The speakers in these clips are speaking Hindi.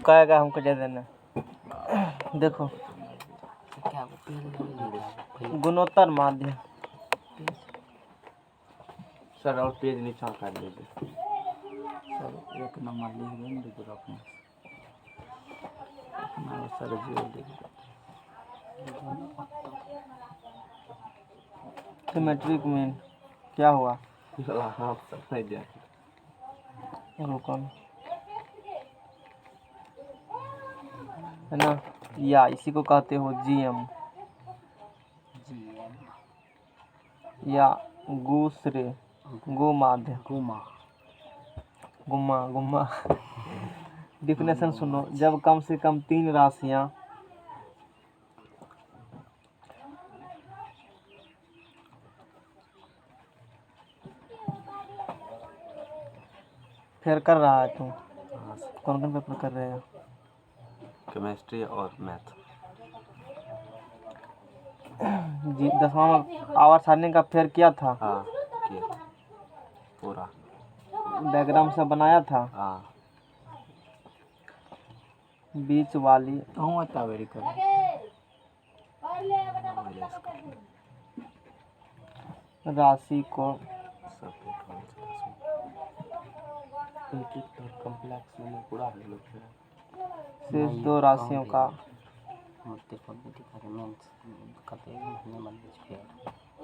कहेगा हमको दे देना। देखो क्या गुणोत्तर माध्य। सर और पेज नीचा कर दीजिए सर, एक नंबर लिख देंगे तो अपने अपना सर जोड़ दीजिए। सिमेट्रिक मीन क्या हुआ? हाथ सब नहीं दिया रुको है ना, या इसी को कहते हो जीएम या गुसरे गुमाध्य गुम्मा। डिफिनेशन सुनो, जब कम से कम 3 राशियां फिर कर रहा है तुम? कौन कौन पेपर कर रहे हो? केमिस्ट्री और मैथ। जी 10वां में आवर्त सारणी का फेर किया था। हाँ किया पूरा डायग्राम से बनाया था। हाँ बीच वाली वेरी कर राशि को कॉम्प्लेक्स में पूरा है लोग शेष 2 राशियों का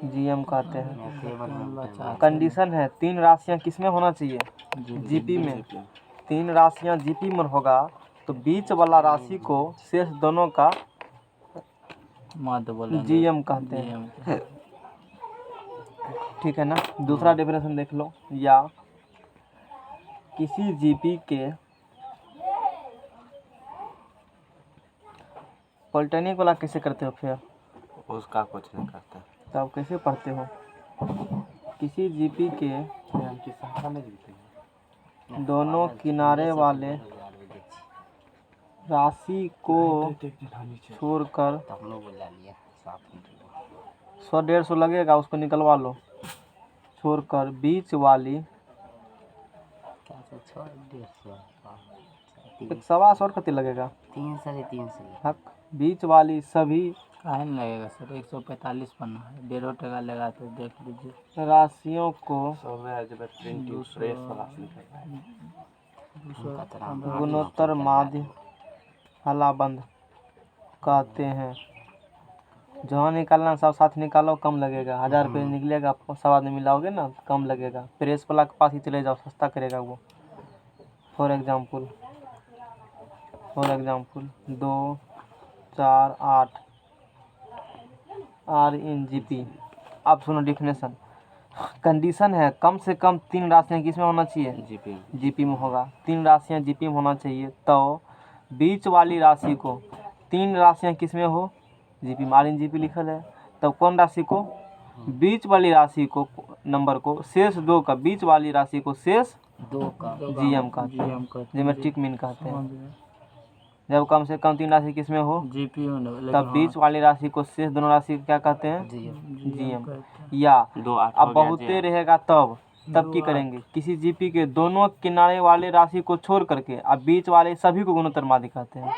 जीएम कहते हैं। कंडीशन है 3 राशियां किस में होना चाहिए? जीपी में। 3 राशियां जीपी में होगा तो बीच वाला राशि को शेष दोनों का जीएम कहते हैं। ठीक है ना। दूसरा डेफिनेशन देख लो, या किसी जीपी के पॉलिटेक्निक वाला कैसे करते हो फिर? उसका कुछ नहीं करता। तब कैसे पढ़ते हो? किसी जीपी के हम की शाखा में जीते हैं। दोनों किनारे वाले राशि को छोड़कर 100-150 लगेगा, उसको निकलवा लो। छोड़कर बीच वाली 125 कति लगेगा? 300 हक बीच वाली सभी काहे नहीं लगेगा सर? 145 पन्ना है, 1.5 टका लगा तो देख लीजिए। राशियों को जब प्रिंटिंग प्रेस वाला गुणोत्तर माध्य हलाबंद कहते हैं। जहाँ निकालना सब साथ निकालो, कम लगेगा। 1000 रुपये निकलेगा, सब आदमी मिलाओगे ना कम लगेगा। प्रेस वाला के पास ही चले जाओ, सस्ता करेगा वो। For example 2, 4, 8 are in GP. अब सुनो डिफिनेशन। कंडीशन है कम से कम 3 राशियां किसमें होना चाहिए? जीपी में होगा। 3 राशियां जीपी में होना चाहिए, तो बीच वाली राशि को 3 राशियां किसमें हो? जीपी में। आर इन जीपी लिखल है, तब कौन राशि को? बीच वाली राशि को, नंबर को शेष 2 का, बीच वाली राशि को शेष 2 का जीएम कहते हैं, ज्योमेट्रिक मीन कहते हैं। जब कम से कम 3 राशि किसमें हो? जीपी में, तब बीच वाली राशि को शेष दोनों राशि क्या कहते हैं? जीएम। या अब बहुते रहेगा तब की करेंगे? किसी जीपी के दोनों किनारे वाले राशि को छोड़ करके अब बीच वाले सभी को गुणोत्तर माध्य कहते हैं।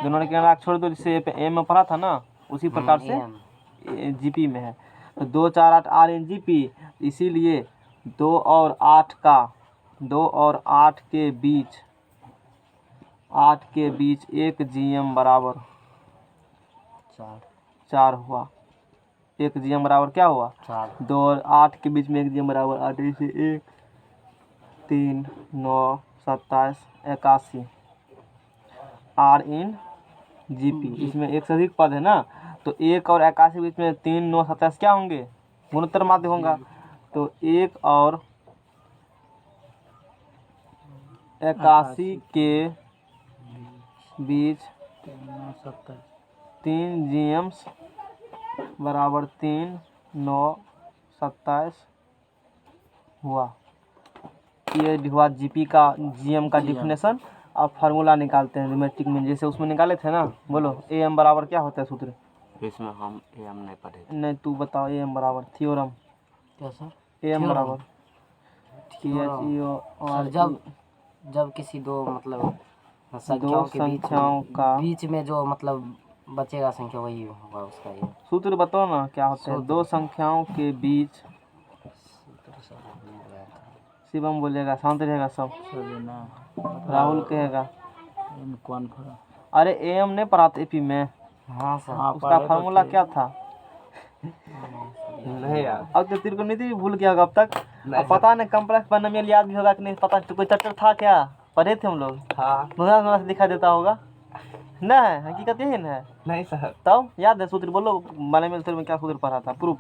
दोनों किनारा छोड़ दो, जिससे एम में पढ़ा था ना, उसी प्रकार से जीपी में है। तो 2, 4, 8 आर इन जीपी, इसीलिए 2 और 8 के बीच एक जीएम बराबर 4 हुआ। एक जीएम बराबर क्या हुआ? 2 और 8 के बीच में एक जीएम बराबर 8, इसे 1, 3, 9, 27, 81 आर इन जीपी। इसमें एक से अधिक पद है ना, तो 1 और 81 के बीच में 3, 9, 27 क्या होंगे? गुणोत्तर माध्य होगा। तो 1 और 81 के बीच 3 जीएम्स बराबर 3, 9, 27 हुआ। ये हुआ जीपी का, जीएम का डिफिनेशन। अब फार्मूला निकालते हैं ज्योमेट्रिक मीन, जैसे उसमें निकाले थे ना। बोलो एम बराबर क्या होता है सूत्र? इसमें हम एम नहीं पढ़े। नहीं, तू बताओ। एम बराबर थ्योरम। क्या सर? एम बराबर जब किसी दो मतलब संख्याओं के संख्याओं का बीच में जो मतलब बचेगा संख्या वही होगा उसका ये सूत्र बताओ ना क्या होता है। दो संख्याओं के बीच, शिवम बोलेगा, शांत रहेगा सब, सबीना राहुल कहेगा। कौन फरा अरे एम नहीं पढ़ाते एपी में, हाँ सर हाँ उसका पढ़े तो फार्मूला थे। क्या था? नहीं यार, अब तो त्रिकोणमिति भी भूल गया होगा अब तक। अब पता नहीं कॉम्प्लेक्स पॉलिनोमियल याद भी होगा कि नहीं पता। तो कोई चैप्टर था क्या, पढ़े थे हम लोग? हाँ थोड़ा से दिखा देता होगा ना, हकीकत यही ना है। नहीं सर, तब याद है सूत्र बोलो, पॉलिनोमियल में क्या सूत्र पढ़ा था? प्रूफ।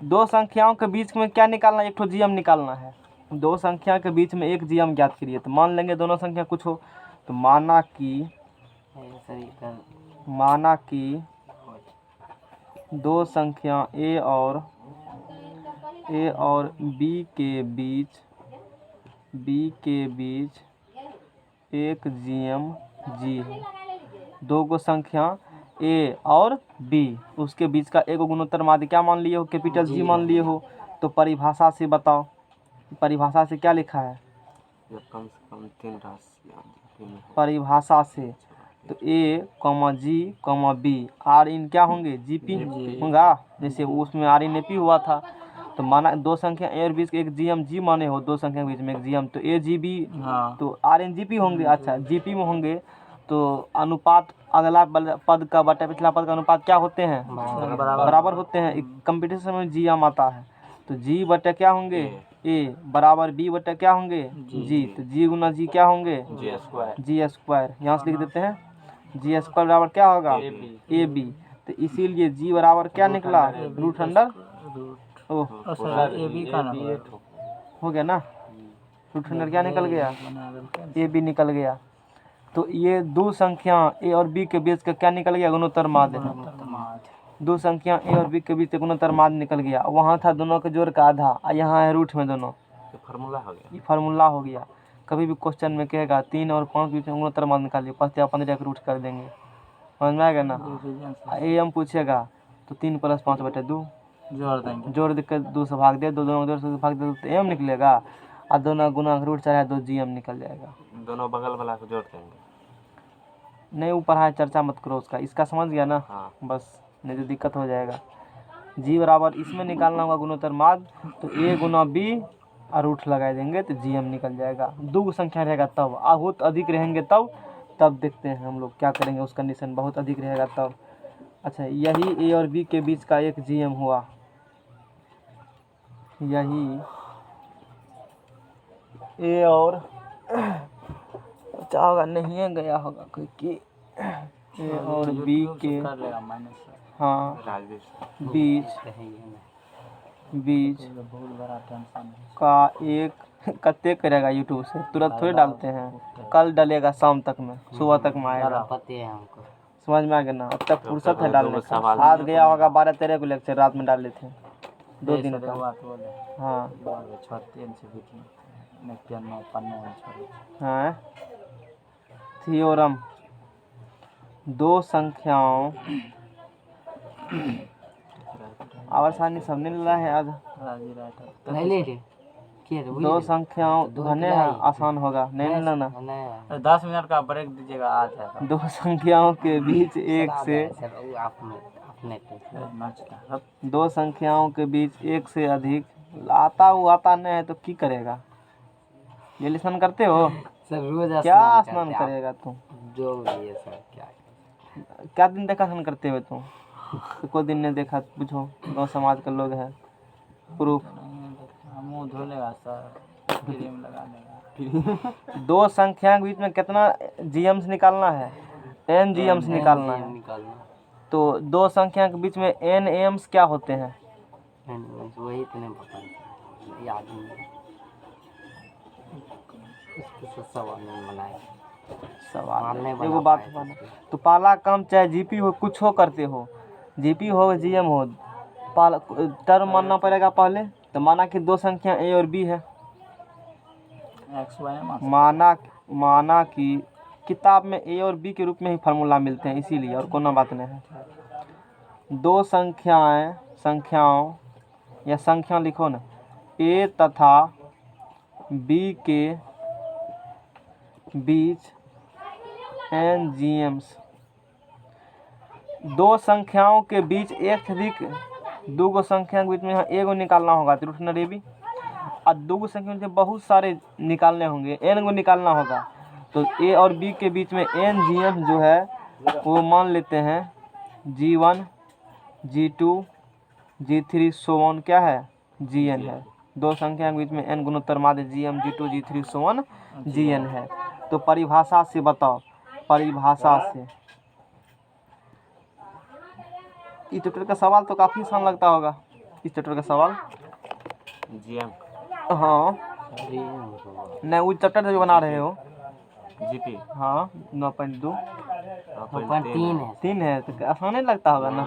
दो संख्याओं के बीच में क्या निकालना है? एक तो जीएम निकालना है। दो संख्या के बीच में एक जीएम ज्ञात करिए। तो मान लेंगे दोनों संख्या कुछ हो, तो माना कि दो संख्या ए और बी के बीच एक जीएम जी है। दो को संख्या ए और बी, उसके बीच का एक गुणोत्तर माध्य क्या मान लिए हो? कैपिटल जी मान लिए हो। तो परिभाषा से बताओ, परिभाषा से क्या लिखा है? जब कम से कम 3 राशियाँ जीपी में हो। परिभाषा से तो A comma G comma B are in क्या होंगे? जीपी होगा। जैसे उसमें आर इन एपी हुआ था। तो माना दो संख्या ए और बीच के एक जीएम जी माने हो, दो संख्या के बीच में एक जीएम, तो ए जी बी हाँ तो आर एन जीपी होंगे। अच्छा जीपी में होंगे तो अनुपात अगला पद का बटा पिछला पद का अनुपात क्या होते हैं? बराबर होते हैं। कंपटीशन में जी एम आता है तो जी बटे क्या होंगे? ए बराबर बी बटे क्या होंगे? जी। तो जी गुना जी क्या होंगे? जी स्क्वायर जी स्क्वायर। यहाँ से लिख देते हैं जी स्क्वायर बराबर क्या होगा? A B. तो इसीलिए जी बराबर क्या निकला? Root under oh sir A B का नंबर हो गया ना। रूट अंडर क्या निकल गया? बना देते ए बी निकल गया। तो ये दो संख्या ए और बी के बीच का क्या निकल गया? गुणोत्तर माध्य। दो संख्या ए और बी के बीच गुणोत्तर माध्य निकल गया। वहाँ था दोनों के जोड़ का आधा, और यहाँ है रूट में दोनों। ये फार्मूला हो गया। ये फार्मूला हो गया। कभी भी क्वेश्चन में कहेगा 3 और 5 के बीच में गुणोत्तर माध्य निकालिए, 5 या 15 का रूट कर देंगे। समझ में आ गया ना। ए एम पूछेगा तो 3 + 5 बटे 2 जोड़ देंगे। जोड़ देकर 2 से भाग दे, दो दोनों जोड़ से भाग दे तो एम निकलेगा, और दोनों गुना रूट चढ़ाया 2 जी एम निकल जाएगा। दोनों बगल वाला को जोड़ देंगे। नहीं वो पढ़ा है, चर्चा मत करो उसका। इसका समझ गया ना? हाँ बस, नहीं तो दिक्कत हो जाएगा। जी बराबर इसमें निकालना होगा गुणोत्तर माध्य, तो ए गुना बी और रूट लगा देंगे तो जी एम निकल जाएगा। दो संख्या रहेगा तब, बहुत अधिक रहेंगे तब देखते हैं हम लोग क्या करेंगे। उस कंडीशन बहुत अधिक रहेगा तब। अच्छा यही ए और बी के बीच का एक जी एम हुआ, यही ए और अच्छा होगा नहीं है गया होगा कोई कि ए और बी के कर लेगा माइनस हाँ राजवीर सर बीच बहुत बड़ा टेंशन है। का एक कत्ते करेगा यूट्यूब से, तुरंत थोड़ी डालते हैं। कल डलेगा शाम तक में, सुबह तक में आएगा। पता है हमको। समझ में आ गया ना। अब तक फुर्सत है डालने का। सवाल आज गया होगा 12-13 को लेक्चर रात में डाल लेते हैं 2 दिन सर का। एक बात बोले हाँ छोटे से बीच में पियानो पन्ने में छोड़े हाँ थियोरम। दो संख्याओं आवर्सानी सबने ला है आज। राजी राइटर नहीं ले रे के रे दो संख्याओं धने आसान होगा नहीं ना ना। नहीं 10 मिनट का ब्रेक दीजिएगा आ जाएगा। दो संख्याओं के बीच एक से सर वो अपने नाचता दो संख्याओं के बीच एक से अधिक आता नहीं है तो की करेगा? ये स्नान करते हो सर रोज क्या? स्नान करेगा तुम? जो भी है सर क्या क्या दिन देखा स्नान करते हुए तुम? तो कोई दिन नहीं देखा, पूछो गाँव समाज के लोग हैं। प्रूफ। मुँह धो लेगा सर, क्रीम लगा देगा। दो संख्या के बीच में कितना जीएम्स निकालना है? एन जीएम्स निकालना है। तो दो संख्या के बीच में एन एम्स क्या होते हैं? वही तो नहीं पता याद नहीं। इसके सवाल नहीं बनाए सवाल एगो बात मानो तो पाला कम चाहे जीपी हो कुछ हो करते हो, जीपी हो जीएम हो, पाला टर्म मानना पड़ेगा पहले। तो माना कि दो संख्या ए और बी है, एक्स वाई माना कि किताब में ए और बी के रूप में ही फार्मूला मिलते हैं इसीलिए, और कोनो बात नहीं है। दो संख्याओं या संख्या लिखो ना, ए तथा बी के बीच n GMs। दो संख्याओं के बीच एक से अधिक दो गो संख्या के बीच में यहाँ एगो निकालना होगा तो रूट नरेबी, और दो गो संख्या में बहुत सारे निकालने होंगे, n गो निकालना होगा, तो a और b के बीच में n GM जो है वो मान लेते हैं G1 G2 G3 so on क्या है Gn है। दो संख्या के बीच में n गुणोत्तर माध्य GM G2 G3 so on Gn है। तो परिभाषा से बताओ, परिभाषा से। इस चैप्टर का सवाल तो काफी आसान लगता होगा, इस चैप्टर का सवाल। GM हाँ नहीं, उस चैप्टर से जो बना रहे हो GP हाँ 9.2 3 है। 3 है तो आसान नहीं लगता होगा ना,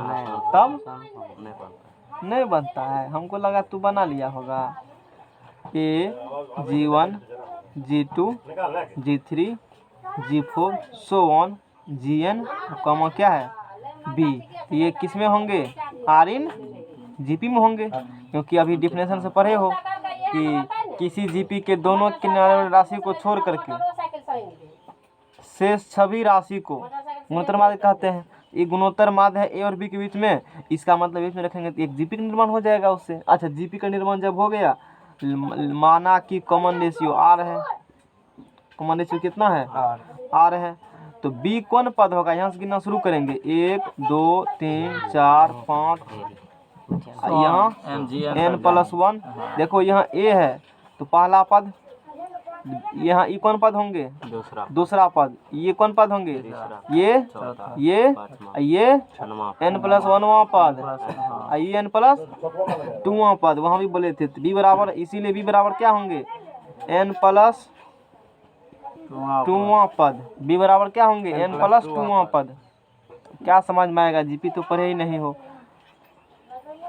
तब नहीं पड़ता। नहीं बनता है। हमको लगा तू बना लिया होगा। A G1 G2 G3 G4 so on Gn comma क्या है B। ये किस में होंगे R इन GP में होंगे, क्योंकि अभी डिफिनेशन से पढ़े हो कि किसी GP के दोनों किनारे वाली राशि को छोड़ करके शेष सभी राशि को गुणोत्तर माध्य कहते हैं। ये गुणोत्तर माध्य है A और B के बीच में, इसका मतलब बीच में रखेंगे तो एक GP का निर्माण हो जाएगा उससे। अच्छा GP का निर्माण जब हो गया, माना कि कॉमन रेशियो R है, कॉमन रेशियो कितना है R है, तो B कौन पद होगा, यहाँ से गिनना शुरू करेंगे 1 2 3 4 5, यहाँ n+1। देखो यहाँ A है तो पहला पद, यहाँ ई कौन पद होंगे दूसरा पद, ये कौन पद होंगे ये n+1वां पद, ये n+2वां पद, वहाँ भी बोले थे तो b बराबर, इसीलिए b बराबर क्या होंगे n+2वां पद, b बराबर क्या होंगे n+2वां पद। क्या समझ में आएगा, जीपी तो पढ़े ही नहीं हो।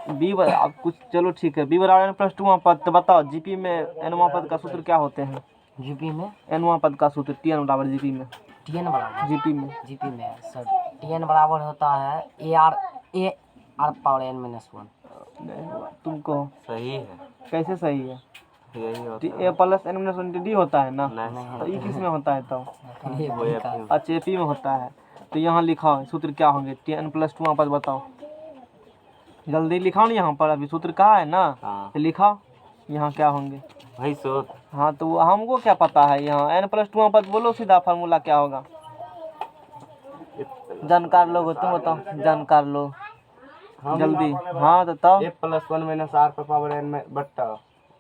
अब कुछ चलो ठीक है, b बराबर n+2वां पद। तो बताओ जीपी में nवां पद का सूत्र क्या होते हैं, जीपी में nवां पद का सूत्र Tn बराबर जीपी में, टीएन बराबर जीपी में सर टीएन बराबर होता है ए आर पावर n-1। नहीं हुआ, तुमको सही है, कैसे सही है, यही होता a+n-1 d होता है ना, नहीं तो ये किस में होता है तो वो है। अच्छा AP में होता है। तो यहाँ लिखाओ सूत्र क्या होंगे, Tn+2वां पद बताओ, जल्दी लिखाओ ना, यहाँ पर अभी सूत्र कहा है ना, हाँ तो लिखाओ यहाँ क्या होंगे। वही सो हाँ तो हमको क्या पता है, यहाँ n+2वां पद बोलो सीधा फार्मूला क्या होगा, जानकार लोग हो तुम बताओ, जानकार लोग जल्दी। हाँ तो तब a+1 - r पर पावर n में बट्टा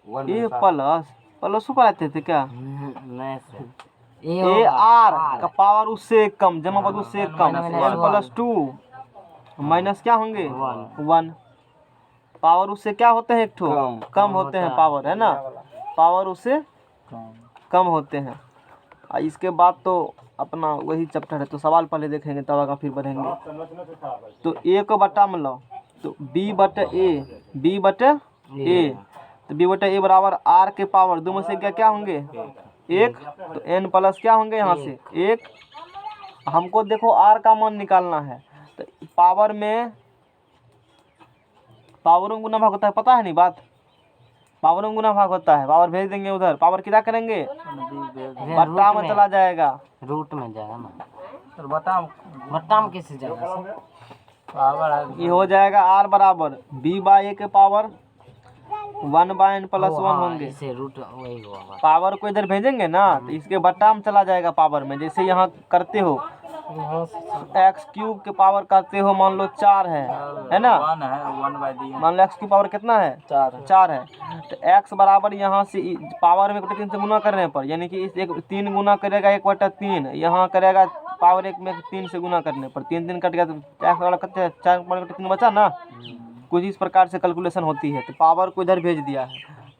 ए प्लस ऊपर आते थे क्या, नहीं सर ए आर का पावर उससे कम, जमा पद उससे कम, n+2 माइनस क्या होंगे 1, पावर उससे क्या होते हैं एक ठो कम होते हैं, पावर है ना, पावर उससे कम होते हैं। इसके बाद तो अपना वही चैप्टर है, तो सवाल पहले देखेंगे तब आगे फिर बढ़ेंगे। तो a को बट्टा में लो तो b बटे a, तो b बटे a बराबर r के पावर दो में से क्या होंगे 1, तो n प्लस क्या होंगे यहाँ से 1। हमको देखो r का मान निकालना है, तो पावर में गुना भाग होता है, पता है नहीं बात, पावर में गुना भाग होता है, पावर भेज देंगे उधर, पावर कितना करेंगे बट्टा में चला जाएगा, रूट में जाएगा ना सर बता बट्टा में कैसे जाएगा सर? पावर ये हो जाएगा r बराबर b/a के पावर 1/n+1 होंगे। इसे रूट वही होगा, पावर को इधर भेजेंगे ना तो इसके बट्टा में चला जाएगा पावर में, जैसे यहाँ करते हो x³ के पावर करते हो, मान लो 4 है ना, 1 है 1/d मान लो x की पावर कितना है 4 है, तो x बराबर यहाँ से पावर में 1/3 से गुना करने पर, यानी कि इस 3 गुना करेगा 1/3, यहाँ करेगा पावर 1 में 3 से गुना करने पर 3 3 कट गया तो x वाला कट 4/3 बचा ना, कुछ इस प्रकार से कैलकुलेशन होती है। तो पावर को इधर भेज दिया है,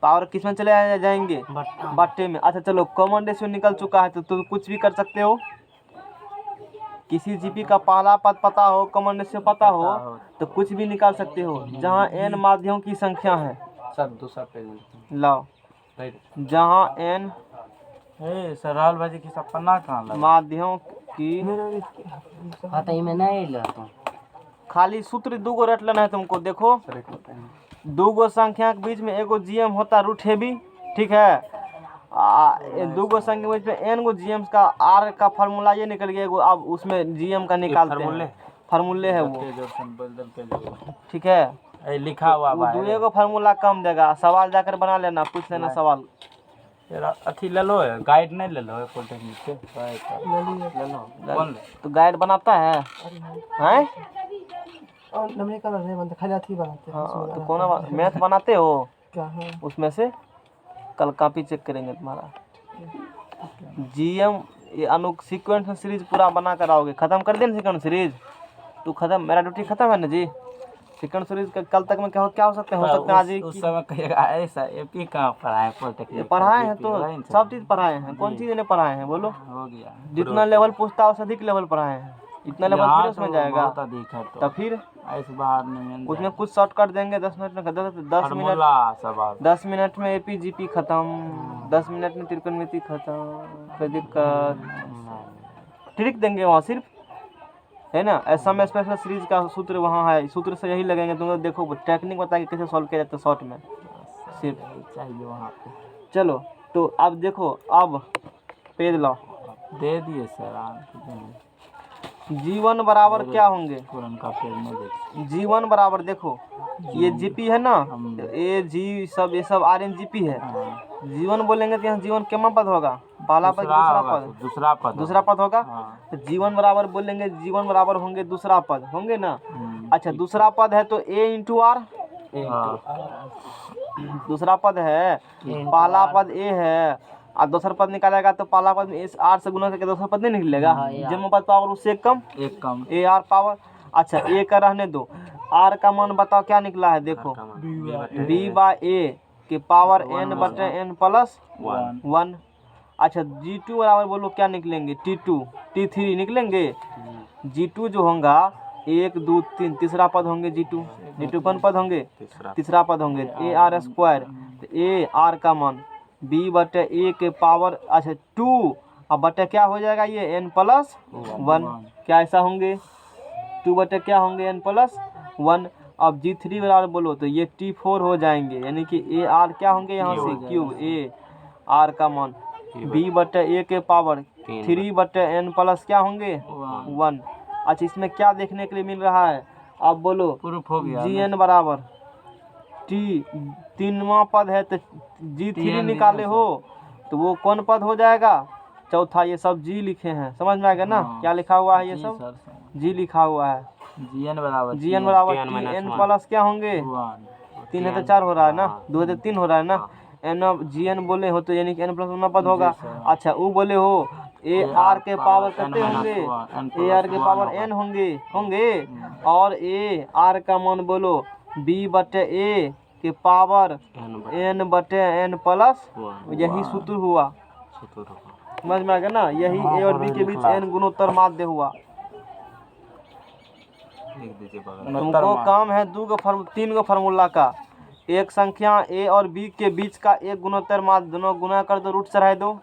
पावर किस में चले जाएंगे बट्टे में। अच्छा चलो कॉमन रेशियो निकल चुका है, तो कुछ भी कर सकते हो, किसी जीपी का पहला पद पता हो, कॉमन रेशियो पता हो तो कुछ भी निकाल सकते हो। जहाँ n माध्ययों की संख्या है सर दूसरा पेज लाओ, जहाँ n सर राहुल भाई की सब पन्ना कहाँ लगा, माध्ययों की, हाँ तो इमें नहीं लगा, खाली सूत्र 2 गो रट लेना है तुमको। देखो 2 गो संख्या के बीच में एगो GM होता रूट हेवी, ठीक है, ये दो गो संख्या के बीच में एन गो जीएम का आर का फार्मूला ये निकल गया, एगो अब उसमें जीएम का निकालते हैं, फार्मूले है वो, ठीक है। ये लिखा हुआ वो दूसरे को फार्मूला कम देगा, सवाल जाकर बना लेना, पूछ लेना सवाल। अथी ले लो, गाइड नहीं ले लो पॉलिटेक्निक के, ले लो कौन ले? तो गाइड बनाता है हैं? हाँ, तो कौन मैथ बनाते हो उसमें से? कल कॉपी चेक करेंगे तुम्हारा। जीएम ये सीक्वेंस सीरीज पूरा बना कर आओगे, खत्म कर देना सीक्वेंस सीरीज। तू खत्म, मेरा ड्यूटी खत्म है ना जी। सेकंड सीरीज कल तक में क्या हो सकते हैं, आज ही उस समय कहेगा ऐसा एपी कहाँ पढ़ाए पॉलिटेक्निक पढ़ाए हैं, तो सब चीज पढ़ाए हैं, कौन चीज ने पढ़ाए हैं बोलो? हो गया, जितना लेवल पूछता है उससे अधिक लेवल पढ़ाए हैं, इतना लेवल फिर उसमें जाएगा तो फिर ऐसे बाहर नहीं उसमें कुछ शॉर्टकट देंगे 10 मिनट में, 10 मिनट में एपी जीपी खत्म, 10 मिनट में त्रिकोणमिति खत्म, कोई दिक्कत ट्रिक देंगे वहाँ सिर्फ, है ना। ऐसा में स्पेशल सीरीज का सूत्र वहाँ है, सूत्र से यही लगेंगे, तुम लोग देखो टेक्निक बताएंगे कैसे सॉल्व किया जाता है शॉर्ट में सिर्फ चाहिए वहाँ पे। चलो तो अब देखो, अब पेज लो दे दिए सर। जीवन बराबर क्या होंगे? का पेज में देख, जीवन बराबर देखो, ये जीपी है ना, ये जी सब ये सब आर एन जीपी है। जीवन बोलेंगे तो यहाँ जीवन कितना पद होगा? पहला पद, दूसरा पद होगा। तो जीवन बराबर बोलेंगे, जीवन बराबर होंगे दूसरा पद, होंगे ना। अच्छा, दूसरा पद है तो ए इंटू आर, दूसरा पद है, पहला पद ए है और दूसरा पद निकालेगा तो पहला पद में आर से गुना करके दूसरा पद नहीं निकलेगा। जब पद पावर उससे एक कम ए आर पावर। अच्छा, ए का रहने दो, आर का मान बताओ क्या निकला है? देखो बी बाई ए के पावर एन बटे एन प्लस 1। अच्छा, G2 बराबर बोलो क्या निकलेंगे? T2 T3 निकलेंगे। G2 जो होगा 1 2 3 तीसरा पद होंगे G2 कौन पद होंगे? तीसरा पद होंगे। ए आर स्क्वायर, ए आर का मान बी बटे ए के पावर, अच्छा 2 अब बटे क्या हो जाएगा ये एन प्लस 1, क्या ऐसा होंगे? 2 बटे क्या होंगे? N plus 1। अब G3 बराबर बोलो तो ये T4 हो जाएंगे, यानी कि ए आर क्या होंगे यहाँ से क्यूब, ए आर का मान बी बटे ए के पावर 3 बटे एन प्लस क्या होंगे 1। अच्छा, इसमें क्या देखने के लिए मिल रहा है? अब बोलो प्रूफ हो गया। जी एन बराबर टी, तीनवा पद है तो G3 निकाले हो तो वो कौन पद हो जाएगा? चौथा। ये सब जी लिखे हैं, समझ में आ गया ना? क्या लिखा हुआ है? ये सब जी लिखा हुआ है। जी एन बराबर टी एन प्लस क्या होंगे? 3 है तो 4 हो रहा है ना, 2 है तो 3 हो रहा है ना। एन जी एन बोले हो तो यानी कि एन प्लस 1 पद होगा। अच्छा, वो बोले हो ए आर के पावर कितने होंगे? ए आर के पावर एन होंगे और ए आर का मान बोलो बी बटे ए के पावर एन बटे एन प्लस, यही सूत्र हुआ, समझ में आ गया ना? यही ए और बी के बीच एन गुणोत्तर माध्य हुआ। तुमको काम है 3 गो फार्मूला का, एक संख्या ए और बी के बीच का एक गुणोत्तर माध्य, दोनों गुना कर दो, रूट चढ़ाए दो।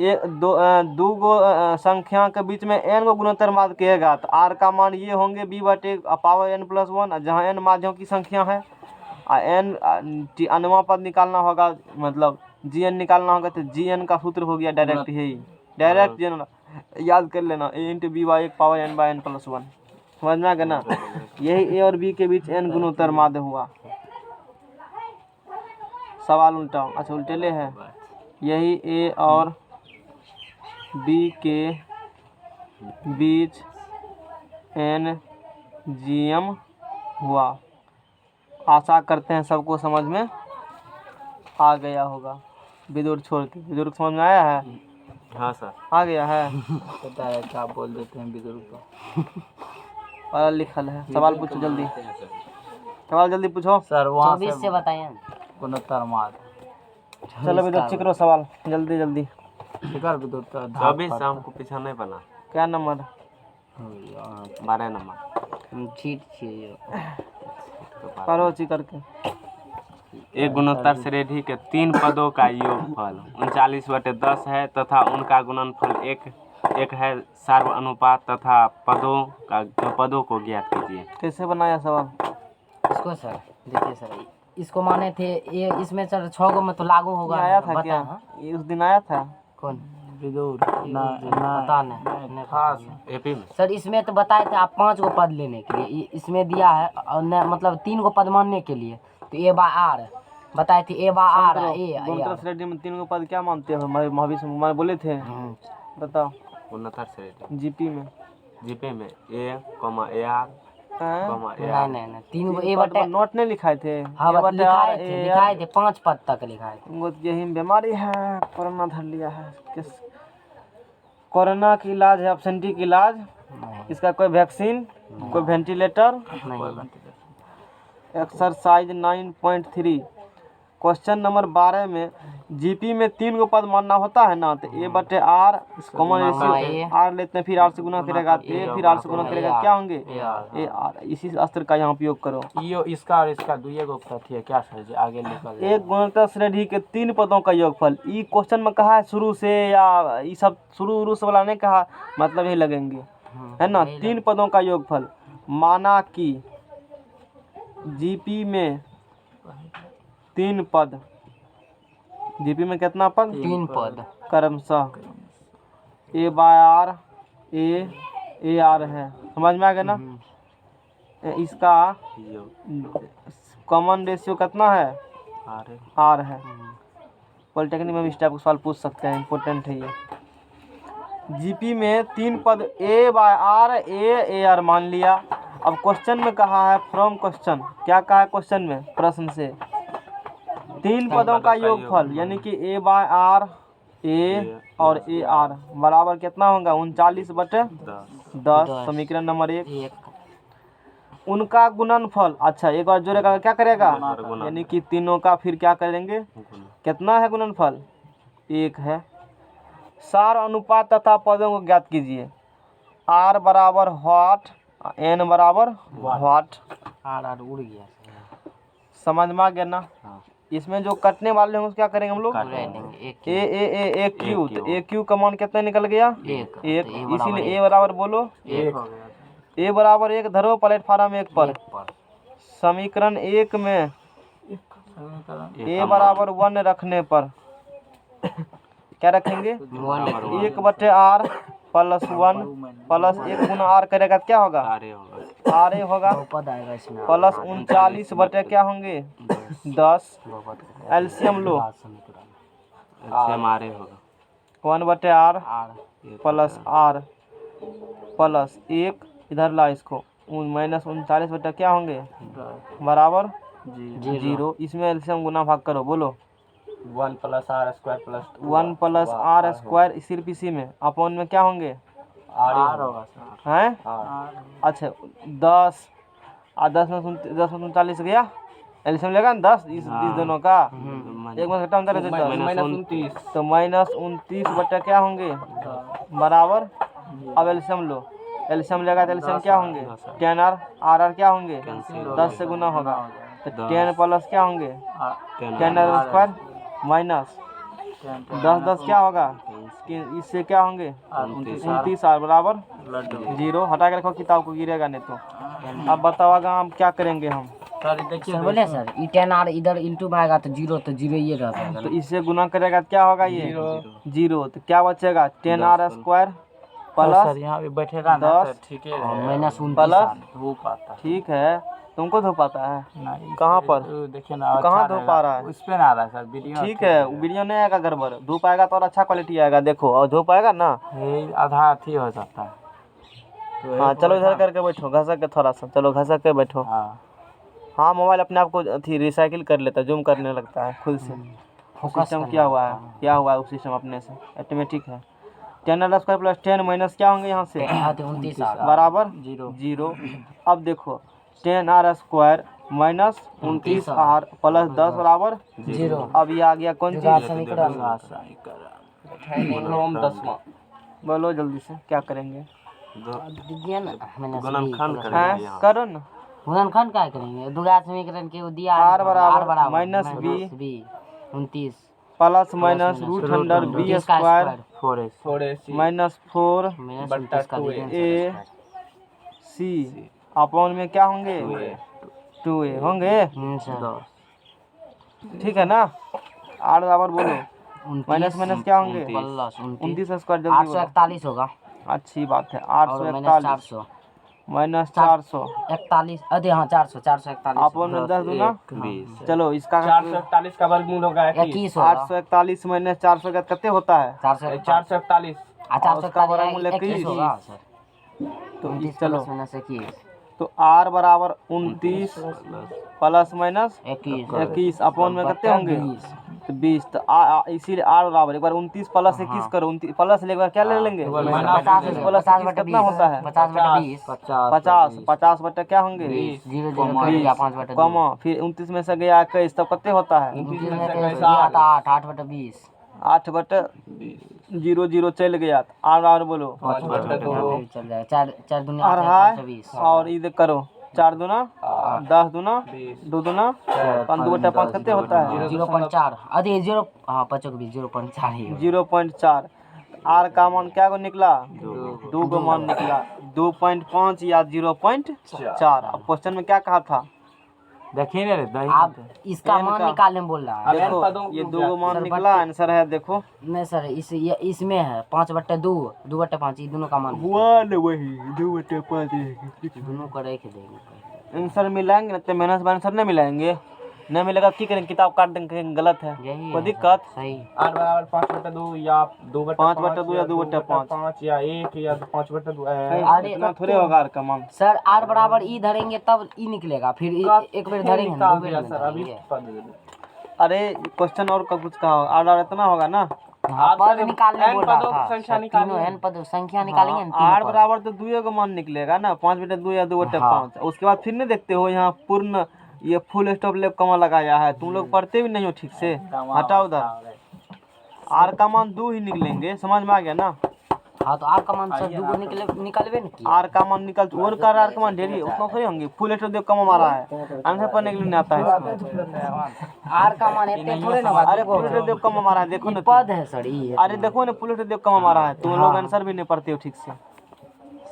दो गो संख्या के बीच में एन गो गुणोत्तर माध्य कहेगा तो आर का मान ये होंगे बी बटे पावर एन प्लस 1, जहाँ एन माध्यों की संख्या है। एन अनवा पद निकालना होगा, मतलब जी एन निकालना होगा तो जी एन का सूत्र हो गया डायरेक्ट, यही डायरेक्ट जी एन याद कर लेना, ए इंटू बी बाई एक power N by N plus 1, समझ में आ गया ना? यही ए और बी के बीच एन गुणोत्तर माध्य हुआ। सवाल उल्टा, अच्छा उल्टेले है, यही ए और बी के बीच एन जीएम हुआ। आशा करते हैं सबको समझ में आ गया होगा। विदुर छोड़ के, विदुर समझ में आया है? हाँ सर, आ गया है। पता है क्या बोल देते हैं विदुर को, पढ़ा लिखल है। सवाल पूछो जल्दी, सवाल जल्दी पूछो सर। वहाँ 24 से बताइए। गुणोत्तर माध्य। चलो विदुर चेक करो सवाल जल्दी जल्दी। 24 शाम को पीछा नहीं बना। क्या नंबर? 12 नंबर। ठीक चाहिए पढ़ो ची करके। एक गुणोत्तर श्रेणी के 3 पदों का योगफल 39/10 है तथा उनका गुणनफल 1 है। सार्व अनुपात तथा पदों को ज्ञात कीजिए। कैसे बनाया सवाल? इसको सर देखिए सर, इसको माने थे ये, इसमें सर 6 गो में तो लागू होगा। आया था बता, क्या हाँ? ये उस दिन आया था? कौन? विदुर पता नहीं खास एपी में सर। इसमें तो बताए थे आप 5 गो पद लेने के लिए, इसमें दिया है और न, मतलब 3 गो पद मानने के लिए तो ए बाय आर बताए थे। ए बाय आर ए गुणोत्तर श्रेणी में 3 गो पद क्या मानते हो? हमारे महावीर में बोले थे, बताओ। गुणोत्तर श्रेणी जीपी में जीपे में ए कॉमा ए आर हैं? कॉमा ए नहीं नहीं नहीं 3 गो ए पद बटे पर नोट नहीं लिखाए थे? हाँ ए बटे आर, लिखाए थे 5 पद तक लिखाए थे। तुमको तो यही बीमारी है, कोरोना धर लिया है। किस कोरोना की इलाज है एब्सेंटी की इलाज, नहीं इसका कोई वैक्सीन, कोई वेंटिलेटर? नहीं एक्सरसाइज 9.3 क्वेश्चन नंबर 12 में जीपी में 3 गो पद मानना होता है ना, तो ए बटे आर कॉमन रेशियो आर लेते हैं, फिर आर से गुना करेगा तो ए, फिर आर से गुना करेगा तो क्या होंगे? A R. इसी अस्त्र का यहाँ उपयोग करो। यो इसका और इसका दुइये गो प्रति है क्या सर जी? आगे निकल एक गुणोत्तर श्रेणी के 3 पदों का योगफल। ई क्वेश्चन में कहा है शुरू से, या ये सब शुरू से वाला नहीं कहा, मतलब ही लगेंगे, है ना? 3 पदों का योगफल। माना कि जीपी में 3 पद, जीपी में कितना पद? 3 पद क्रमशः ए बाय आर ए आर है, समझ में आ गया ना? इसका कॉमन रेशियो कितना है? आर है। पॉलिटेक्निक में भी इस टाइप का सवाल पूछ सकते हैं, इम्पोर्टेंट है ये। जीपी में 3 पद ए बाय आर ए आर मान लिया। अब क्वेश्चन में कहा है फ्रॉम क्वेश्चन, क्या कहा है क्वेश्चन में? प्रश्न से 3 पदों का योगफल, यानी कि ए बाय आर ए और ए आर बराबर कितना होगा? 39/10। समीकरण नंबर 1। उनका गुणनफल, अच्छा एक बार जोड़ेगा क्या करेगा? यानी कि तीनों का फिर क्या करेंगे? कितना है गुणनफल? 1 है। सार अनुपात तथा पदों को ज्ञात कीजिए। आर बराबर व्हाट, एन बराबर व्हाट। आर उड़ गया। समझ में आ गया ना? इसमें जो कटने वाले होंगे क्या करेंगे हम लोग? ए क्यू, तो ए क्यू का मान कितना निकल गया? 1। इसीलिए ए बराबर बोलो 1। ए बराबर 1 धरो प्लेटफार्म 1 पर। समीकरण 1 में ए बराबर 1 रखने पर क्या रखेंगे? 1 बटे आर प्लस 1 प्लस 1 गुना आर करेगा तो क्या होगा? आर ए होगा। प्लस 39 बटे क्या होंगे? 10। एलसीएम लो, एलसीएम आर होगा 1 बटे आर प्लस आर प्लस 1, इधर ला इसको, माइनस 39 बटे क्या होंगे? बराबर 0। इसमें एलसीएम गुना भाग करो, बोलो 1 + r² + 1 + r² सिर्फ इसी में अपॉन में क्या होंगे? r होगा सर। हैं? अच्छा 10 और 10 में 39 गया, एलसीएम लेगा ना 10 इस दोनों का, एक में घटा अंदर है तो -29 बटे क्या होंगे? बराबर। अब एलसीएम लो, एलसीएम लेगा तो एलसीएम क्या होंगे? 10r r क्या होंगे? 10 से गुना होगा तो 10 प्लस क्या होंगे? 10r² माइनस 10 क्या होगा? इससे क्या होंगे? 29 r बराबर 0। हटा के रखो किताब को, गिरेगा नहीं तो। अब बताओ आगे हम क्या करेंगे? हम सर बोले सर ई 10r इधर इंटू में आएगा तो 0 ये रह जाएगा। तो इससे गुना करेगा तो क्या होगा? ये 0। तो क्या बचेगा? 10r² प्लस यहाँ भी बैठेगा ना तो ठीक है माइनस प्लस, धूप आता ठीक है तुमको धूप आता है? नहीं कहाँ पर? देखिए ना कहाँ धूप आ रहा है? उस पे ना आ रहा है सर वीडियो। ठीक है, वीडियो नहीं आएगा गड़बड़, धूप आएगा तो और अच्छा क्वालिटी आएगा। देखो और धूप आएगा ना, ये आधा अथी हो सकता है तो हाँ चलो इधर करके बैठो, घसक के थोड़ा सा, चलो घसक के बैठो। हाँ मोबाइल अपने आप को अथी रिसाइकिल कर लेता है, जूम करने लगता है खुद से। सिस्टम क्या हुआ है? क्या हुआ है उस सिस्टम अपने से? ऑटोमेटिक है। 10r² प्लस 10 माइनस क्या होंगे यहाँ से? 29 बराबर 0। अब देखो 10r² माइनस 29r प्लस 10 बराबर 0। अब ये आ गया कौन चीज? समीकरण। बोलो जल्दी से क्या करेंगे? गुणनखंड करेंगे हैं? यहाँ। करो ना। गुणनखंड क्या करेंगे? दुघात समीकरण के दिया r बराबर minus b 29 plus minus √b² 4ac minus 4 a c upon में क्या होंगे? 2a होंगे। ठीक है ना। आर बराबर बोलो, माइनस माइनस क्या होंगे, 29 स्क्वायर जल्दी बोलो। 841 होगा अच्छी बात है, और माइनस 841 400 माइनस 400 41 अरे हाँ 441 आपन में 10 दूना 20 चलो इसका 441 का वर्गमूल होगा 21 होगा 841 माइनस 400 का कितने होता है, 441। और उसका वर्गमूल 441 होगा सर। तो 29 चलो प्लस माइनस 21 तो आर बराबर 29 प्लस माइनस 21 अपॉन में कितने होंगे 20 तो इसीलिए आर बराबर एक बार 29 प्लस 21 करो, 29 प्लस एक बार क्या ले लेंगे 50 प्लस 21 कितना होता है 50/20 50 बटा क्या होंगे 0 0 कट गया 5/2 कमा, फिर 29 में से गया 21 तब कितने होता है 29 में से गया था 8/20 8 बटे 0 0 चल गया, आर बराबर बोलो फिर चल जाएगा 4 दूनी 8 अढ़ाई 520 और इधर करो 4 दूना 10 दूना 2 दूना 5 2 बटा 5 कितने होता है 0.4 अरे 0 हाँ 5 को भी 0.4 ही होगा। 0.4। आर का मान क्या को निकला 2 को मान निकला 2.5 या 0.4। अब क्वेश्चन में क्या कहा था, देखिए ना रे दही आप इसका n मान का- निकालने बोल रहा है देखो ये 2 को मान निकला, आंसर है देखो नहीं सर इसमें है 5/2 2/5 ये दोनों का मान वही 2 बटे 5 दोनों का रख देंगे आंसर मिलाएंगे ना तो मेहनत आंसर नहीं मिलाएंगे, नहीं मिलेगा की करेंगे किताब काट देंगे कहेंगे गलत है, यही कोई है दिक्कत सही 8 बराबर 5/2 या 5/2 या 2/5 5 या 1 या 5/2 अरे इतना थोड़े होगा आर का मान। सर आर बराबर ई धरेंगे तब ई निकलेगा फिर एक बार धरेंगे ना, दो बार में सर अभी धरेंगे। अरे क्वेश्चन और का कुछ कहा आर इतना होगा ना, हाँ, पद निकालने n बोल रहा पदों की था संख्या सर, निकालिए। तीनों n पद संख्या निकालेंगे ना आर तीनों पद। बराबर तो 2 का मान निकलेगा ना 5/2 या 2/5। उसके बाद फिर नहीं देखते हो यहाँ पूर्ण ये फुल स्टॉप लेप कमा लगाया है, तुम लोग पढ़ते भी नहीं हो ठीक से, हटाओ उधर। आर का मान 2 ही निकलेंगे, समझ में आ गया ना। हाँ तो आर का मान सर दो निकलबे न किया आर का मान निकल और कर आर का मान ढेरी उतना थोड़ी होंगे, फुल स्टॉप देख कमा मारा है, आंसर पढ़ने के लिए नहीं आता है इसको। आर का मान इतने थोड़े ना बात अरे फुल स्टॉप देख कमा मारा है देखो ये ना पद है सर ये अरे देखो ना फुल स्टॉप देख कमा मारा है, तुम लोग आंसर भी नहीं पढ़ते हो ठीक से,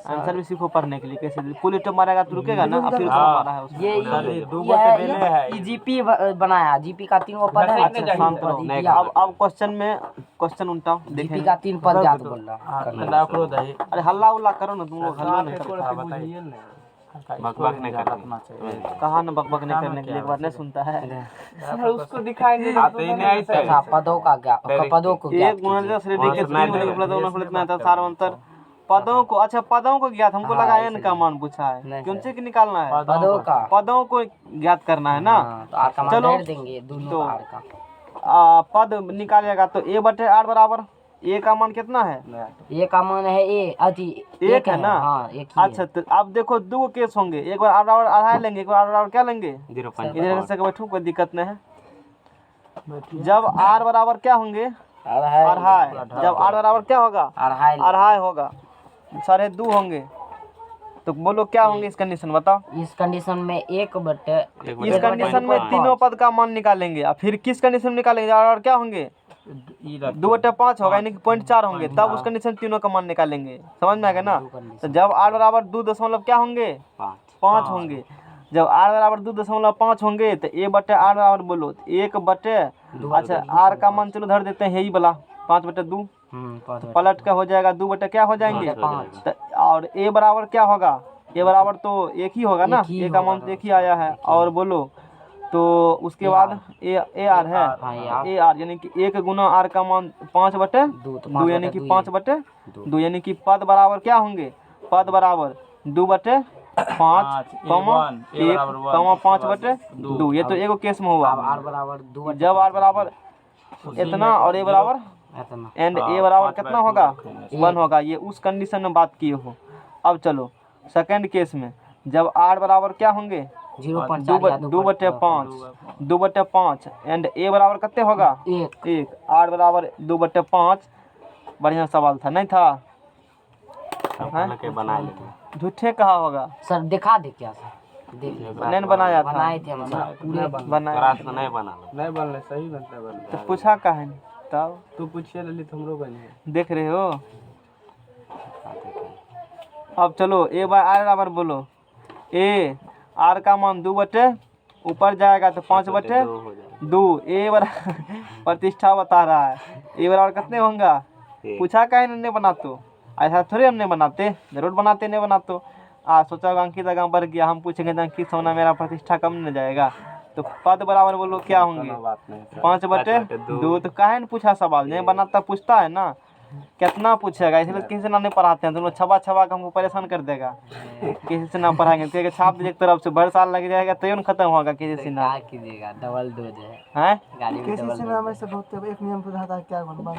आंसर भी सीखो पढ़ने के लिए कैसे फुल स्टॉप मारेगा तो रुकेगा ना, फिर मारा है उसको। ये जीपी बनाया जीपी का 3 पद है अच्छा शांत रहो। अब क्वेश्चन में क्वेश्चन उल्टा जीपी देखेंगे। का 3 पद ज्ञात बोल रहा अरे हल्ला उल्ला करो ना, तुम लोग हल्ला नहीं करते, बकबक नहीं करना कहा ना बकबक नहीं करने के लिए, एक बार नहीं सुनता है। उसको दिखाएंगे आते ही नहीं आते था पदों का पदों को ज्ञात एक गुणा से रेडी के 3 गुना प्लस 2 प्लस में आता सार अंतर पदों को, अच्छा पदों को ज्ञात हमको लगा n का मान पूछा है, कौन से की निकालना है पदों का पदों को ज्ञात करना है ना। तो आर का मान चलो। ढेर देंगे दोनों तो का आर का पद निकालेगा तो a बटे r बराबर a का मान कितना है, ये का मान है ए अति एक है ना। हाँ एक ही अच्छा तो अब देखो 2 केस होंगे, एक बार r बराबर आधा लेंगे, एक बार r बराबर क्या लेंगे 0.5 इधर से बैठो कोई दिक्कत नहीं है। जब r बराबर क्या होंगे अढ़ाई, जब r बराबर क्या होगा अढ़ाई होगा, 2.5 होंगे, तो बोलो क्या होंगे इस कंडीशन बताओ। इस कंडीशन में 1/5 इस कंडीशन में तीनों पद का मान निकालेंगे, और फिर किस कंडीशन में निकालेंगे और क्या होंगे 2/5 होगा यानी कि 0.4 होंगे, तब उस कंडीशन तीनों का मान निकालेंगे, समझ में आ गया ना। तो जब r बराबर 2 दशमलव क्या होंगे 5 होंगे, जब r बराबर 2.5 होंगे तो a बटे r बराबर बोलो 1/, अच्छा r का मान चलो धर देते हैं यही वाला 5/2 पलट का हो जाएगा 2 बटे क्या हो जाएंगे तो, और a बराबर क्या होगा a बराबर तो एक ही होगा ना, a का मान तो एक ही आया है, और बोलो तो उसके बाद ए आर है ए आर यानी कि 1 गुना r का मान 5/2 यानी कि 5/2 यानी कि पद बराबर क्या होंगे, पद बराबर 2/5 कमा 1 कमा 5/2, ये तो एगो केस में हुआ। आर बराबर 2 जब r बराबर इतना और a बराबर एंड a बराबर कितना होगा 1 होगा, ये उस कंडीशन में बात किए हो। अब चलो सेकंड केस में जब r बराबर क्या होंगे 2/5 एंड a बराबर कितने होगा 1, r बराबर 2/5। बढ़िया सवाल था नहीं था, बना लेते झूठे कहा होगा सर दिखा दे क्या सर देखिए नहीं बनाया था, बनाए थे हम सर पूरे बनाया तो नहीं बना नहीं बनले सही बनते बनले तो पूछा काहे नहीं, तब तू पूछिए ललित तो हमरो बनिए देख रहे हो। अब चलो a बाय r बराबर बोलो a r का मान 2 बटे ऊपर जाएगा तो 5/2 2 ए बराबर प्रतिष्ठा बता रहा है, ए बराबर कितने होंगे? पूछा काहे नहीं बना तो, ऐसा थोड़े हम नहीं बनाते, जरूर बनाते नहीं बना तो। सोचा होगा अंकित आगे बढ़ गया, हम पूछेंगे तो अंकित होना मेरा प्रतिष्ठा कम नहीं जाएगा। तो पद बराबर बोलो क्या होंगे? 5/2। तो काहे नहीं पूछा सवाल, नहीं बनाता पूछता है ना, कितना पूछेगा, इसलिए किसी से ना नहीं पढ़ाते हैं। तुम लोग छबा छबा के हमको परेशान कर देगा, किसी से ना पढ़ाएंगे तो छाप दीजिए एक तरफ से, भर साल लग जाएगा तो न खत्म होगा किसी से ना। क्या कीजिएगा, डबल डोज है हैं गाड़ी में, डबल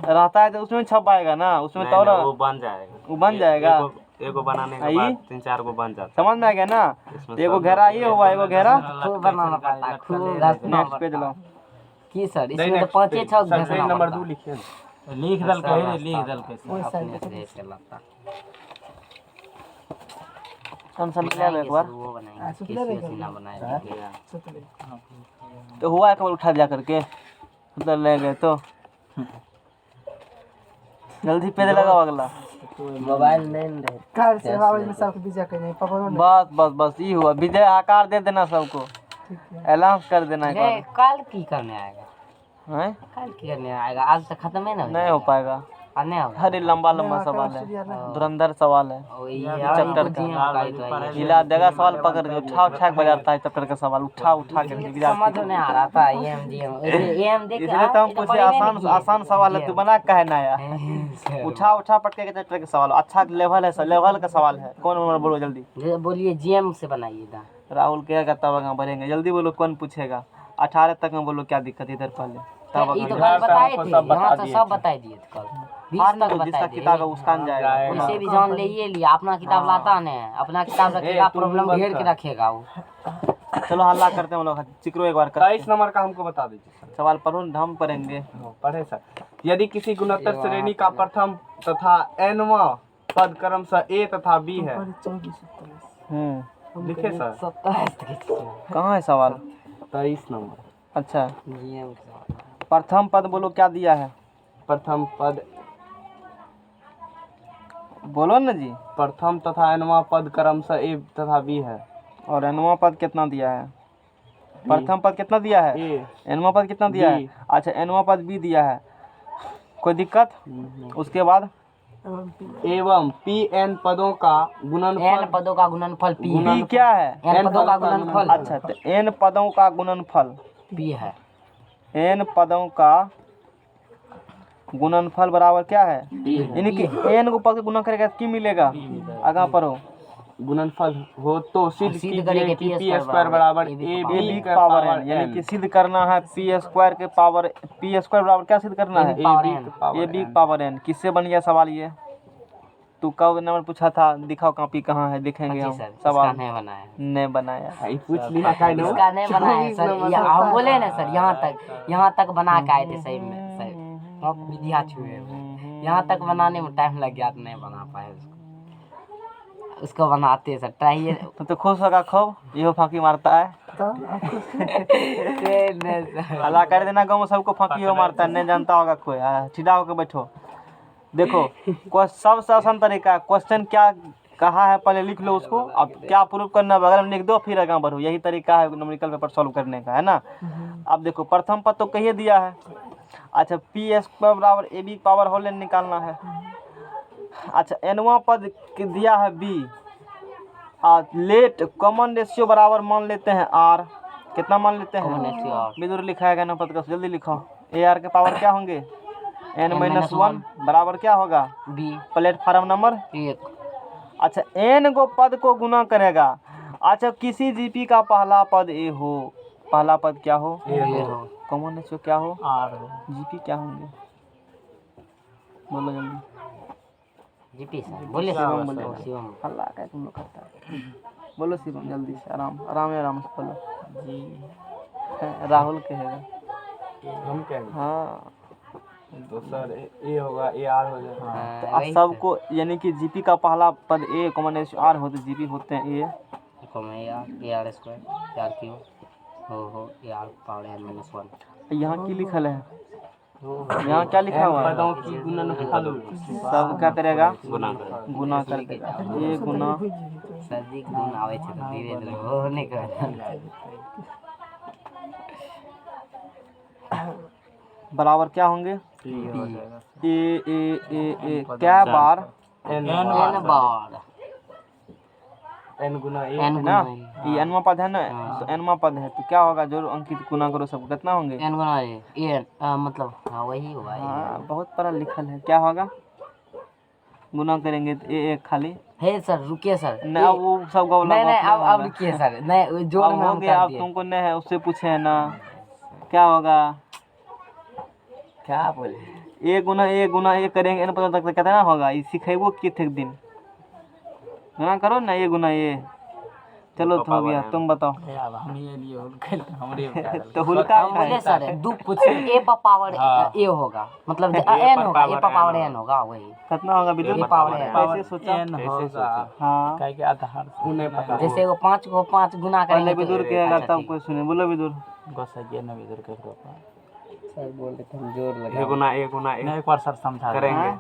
रहता है तो उसमें छप पाएगा ना, उसमें तो और वो बन जाएगा, वो बन जाएगा। एगो बनाने के बाद 3-4 गो बन जाता समझ में आ गया ना? एगो घेरा ये हुआ, एगो घेरा खूब बनाना पड़ता है, खूब घसना नेक्स्ट पेज लो। की सर इसमें तो 5-6 घसना नंबर पड़ता 2 लिखिए, लिख दल कहे, लिख दल के अपने से ऐसे लगता टेंशन ले लो एक बार। वो बनाएंगे, कैसे ना बनाएंगे। तो हुआ एक बार उठा दिया करके उधर ले गए तो जल्दी पेज लगाओ अगला। मोबाइल नहीं रहे कार से आवाज में सबको विजय करने पापा ने बस बस बस ये हुआ, विजय आकार दे देना सबको, अनाउंस कर देना एक नहीं, बार। कल की करने आएगा, हैं? कल की करने आएगा, आज तक खत्म है ना, नहीं हो पाएगा, और नहीं होगा। अरे लंबा लंबा सवाल है, धुरंधर सवाल है और ये चैप्टर का। हिला देगा सवाल पकड़ के, उठा उठा के बजाता है चैप्टर का सवाल, उठा उठा के समझ नहीं आ रहा था एम देख इसलिए तो हम पूछे आसान आसान सवाल है, तू बना कहे ना यार, उठा उठा पटके के चैप्टर के सवाल, अच्छा लेवल है, लेवल का सवाल है। कौन नंबर बोलो जल्दी, बोलिए जीएम से बनाइए ना। राहुल कहेगा तब आगे बढ़ेंगे, जल्दी बोलो कौन पूछेगा। 18 तक में बोलो क्या दिक्कत इधर पहले, तब ये तो आगे कल बताए थे, यहाँ तो सब बता दिए थे कल, 20 तक जिसका बताए किताब है थे। उसका न जाएगा। वैसे भी जान ले ये लिया, अपना किताब लाता नहीं, अपना किताब रखेगा, प्रॉब्लम घेर के रखेगा वो। चलो हल्ला करते हैं हम लोग, चिकरो एक बार कर 23 नंबर का हमको बता दीजिए सवाल पढ़ो, हम पढ़ेंगे। पढ़े सर। यदि किसी गुणोत्तर श्रेणी का प्रथम तथा nवां पद क्रमशः A तथा B है, लिखे सर। 27 कहाँ है सवाल? 23 नंबर। अच्छा जीएम प्रथम पद बोलो क्या दिया है, प्रथम पद, बोलो ना जी। प्रथम तथा nवां पद क्रमशः A तथा B है। और एनवा पद कितना दिया है? प्रथम पद कितना दिया है? A एनवा पद कितना दिया है? अच्छा एनवा पद बी दिया है, कोई दिक्कत? उसके बाद एवं Pn पदों का गुणनफल, n पदों का गुणनफल p है। बी क्या है? n पदों का गुणनफल अच्छा तो एन पदों का गुणनफल, p है। एन पदों का गुणनफल बराबर क्या है? यानी कि एन को पद के गुणा करेगा तो की मिलेगा? आगा पढ़ो। गुणनफल हो तो सिद्ध सिद्ध करेंगे कीजिए कि p P² बराबर ए AB बी का पावर पावर एन, यानी कि सिद्ध करना है पी स्क्वायर के पावर, पी स्क्वायर बराबर क्या सिद्ध करना है? A B power N. किससे बन गया सवाल ये? तू कब नंबर पूछा था? दिखाओ कॉपी कहाँ है, देखेंगे हम सवाल। नहीं बनाया, नहीं बनाया, पूछ लिया का नो इसका नहीं बनाया सर, हम बोले ना सर, यहाँ तक बना के आए थे सही में सर, हम विद्यार्थी हुए, यहाँ तक बनाने में टाइम लग गया तो नहीं बना पाए उसको बनाते सर, ट्राई तो खुश होगा खूब, ये फांकी मारता है। अल्लाह कर देना गाँव में सबको फांकी हो मारता है, नहीं जानता होगा कोई। सीधा होकर बैठो, देखो सबसे आसान तरीका, क्वेश्चन क्या कहा है पहले लिख लो उसको, अब क्या प्रूव करना है बगल में लिख दो, फिर आगे बढ़ो। यही तरीका है न्यूमेरिकल पेपर सॉल्व करने का, है ना। अब देखो प्रथम पद तो कहिए दिया है, अच्छा पी स्क्वायर बराबर A B power whole N निकालना है। अच्छा एनवा पद दिया है बी, लेट कॉमन रेशियो बराबर मान लेते हैं आर, कितना मान लेते हैं? बिदुर लिखाएगा ना पद का, जल्दी लिखो। ए आर के पावर क्या होंगे? n-1 बराबर क्या होगा? B platform number 1। अच्छा एन को पद को गुना करेगा। अच्छा किसी जीपी का पहला पद ए हो, पहला पद क्या हो? कॉमन रेशियो क्या हो? आर जीपी क्या होंगे? बोलो जल्दी। जीपी सर बोले शिवम बोलो, शिवम हल्ला का तुम लोग करता है। बोलो शिवम जल्दी से, आराम आराम आराम से बोलो जी। राहुल कहेगा हम कहेंगे हाँ, तो सर ए होगा, ए आर हो जाएगा। तो आप सबको यानी कि जीपी का पहला पद ए कॉमन रेशियो आर होते, जीपी होते हैं A A R square R cube हो ए आर पावर n-1। यहाँ की लिखल है? यहाँ क्या लिखा हुआ है? पदों की गुणनफल सब क्या करेगा? गुना करेगा। गुना कर देगा। ये गुना सदी गुण आवे छै तो धीरे धीरे हो नहीं कर। बराबर क्या होंगे? ए क्या बार N N bar N Guna A N है ना? गुना ये एनवा पद है ना, तो एनवा पद है तो क्या होगा? जो अंकित गुना करो सबको कितना होंगे? एन गुना ए मतलब हाँ वही हुआ हाँ बहुत पढ़ा लिखल है। क्या होगा? गुना करेंगे तो ए खाली है सर। रुकिए सर, नहीं, अब वो सब गौला नहीं नहीं बात अब होगा। रुकिए सर, नहीं जोड़ अब में हो हम गया, कर अब दिए। तुमको नहीं है उससे पूछे है ना, क्या होगा? क्या बोले? ए गुना ए करेंगे एन पता तक तो कितना होगा? ये सिखेबो किए थे एक दिन। गुना करो ना, ए गुना ए। चलो तो हो गया, तुम बताओ। हम ये लिए हमरे तो हुलका हम बोले सर दो पूछे ए पर पावर ए होगा, मतलब एन होगा, ए पर पावर एन होगा, वही कितना होगा विद्युत? ए पावर एन। कैसे सोचा? एन होगा हाँ काहे के आधार उन्हें पता जैसे वो 5 को 5 गुना पहले करेंगे विदुर के अच्छा, तब ठीक। कोई सुने। बोलो विदुर। गोसा के न इधर के रोपा सर बोल रहे थे हम जोर ए लगा। गुना ए गुना ए नहीं एक बार सर समझा करेंगे हाँ?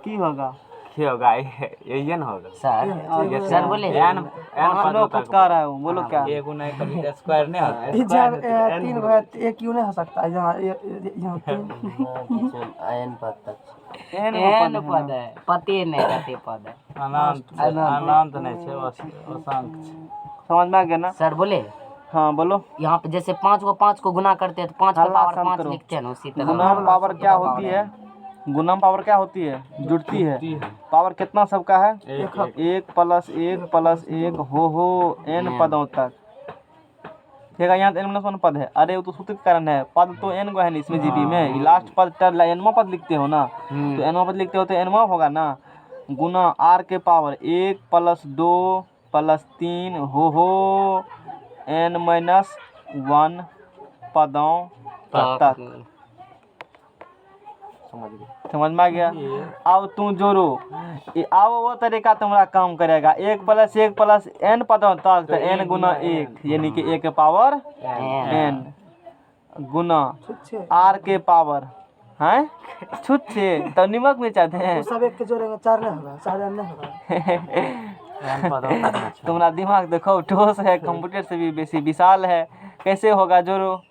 की होगा? क्या होगा? ये ना होगा सर बोले एन एन सुनो पदों खुद तक का रहा हूँ, बोलो क्या? एक गुना कभी स्क्वायर नहीं होता ये जब 3 को है एक क्यों नहीं हो सकता? यहाँ यहाँ 3 एन पद तक एन एन पद पद है, पते नहीं कते पद है। अनंत अनंत नहीं छे असंख्य छे समझ में आ गया ना? सर बोले हाँ बोलो। यहाँ पे जैसे 5 को गुना करते हैं तो 5 पर हल्ला पावर शांत 5 करो। लिखते हैं ना, उसी तरह गुना पावर क्या होती है? गुना पावर क्या होती है? जुड़ती है। पावर कितना सबका है? 1 प्लस 1 प्लस 1 हो एन पदों तक। ठीक है, यहाँ एन 1 पद है। अरे वो तो सूत्र के कारण है, पद तो एन को है नहीं इसमें जीबी में। लास्ट पद एनवा पद लिखते हो ना, तो एनवा पद लिखते हो तो एनवा होगा ना। गुना आर के पावर 1 प्लस 2 प्लस 3 हो एन माइनस 1 पदों तक। समझ में आ गया? अब तू जोड़ो, अब वो तरीका तुम्हारा काम करेगा। 1 प्लस 1 प्लस एन पदों तक तो एन गुना 1 यानी कि ए के पावर एन गुना आर के पावर है छुच्छे तो निमक में चाहते हैं। सब एक के जोड़ेंगे 4 नहीं होगा, 4 एन नहीं होगा। एन पदों तक नहीं छे तुम्हारा दिमाग देखो ठोस है, कंप्यूटर से भी बेसी विशाल है। कैसे होगा? जोड़ो।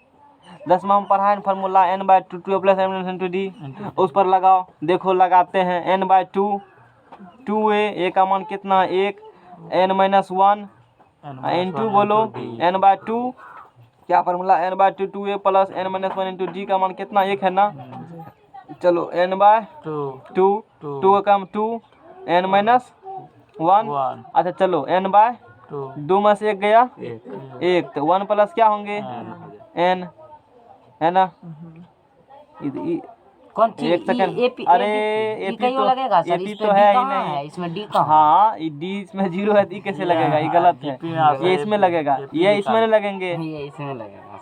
10वां में पढ़ा है formula n/2 2 plus m into D, उस पर लगाओ। देखो लगाते हैं n/2 2a, a का मान कितना? 1 n-1 इंटू बोलो n/2 क्या formula? n/2 2a plus n-1 into D का मान कितना? 1 है ना। चलो n/2 2 का काम 2 n-1 अच्छा चलो n/2 2 में से 1 गया 1 तो 1 प्लस क्या होंगे? n है ना। कौन चीज? एक सेकंड। एपी अरे एपी एपी कहीं तो लगेगा सर, एपी इसमें तो डी है ही कहाँ नहीं। है? इसमें डी कहाँ? हाँ डी इसमें 0 है, डी कैसे लगेगा? ये गलत है, ये इसमें लगेगा, ये इसमें नहीं लगेंगे। ये इसमें लगेगा।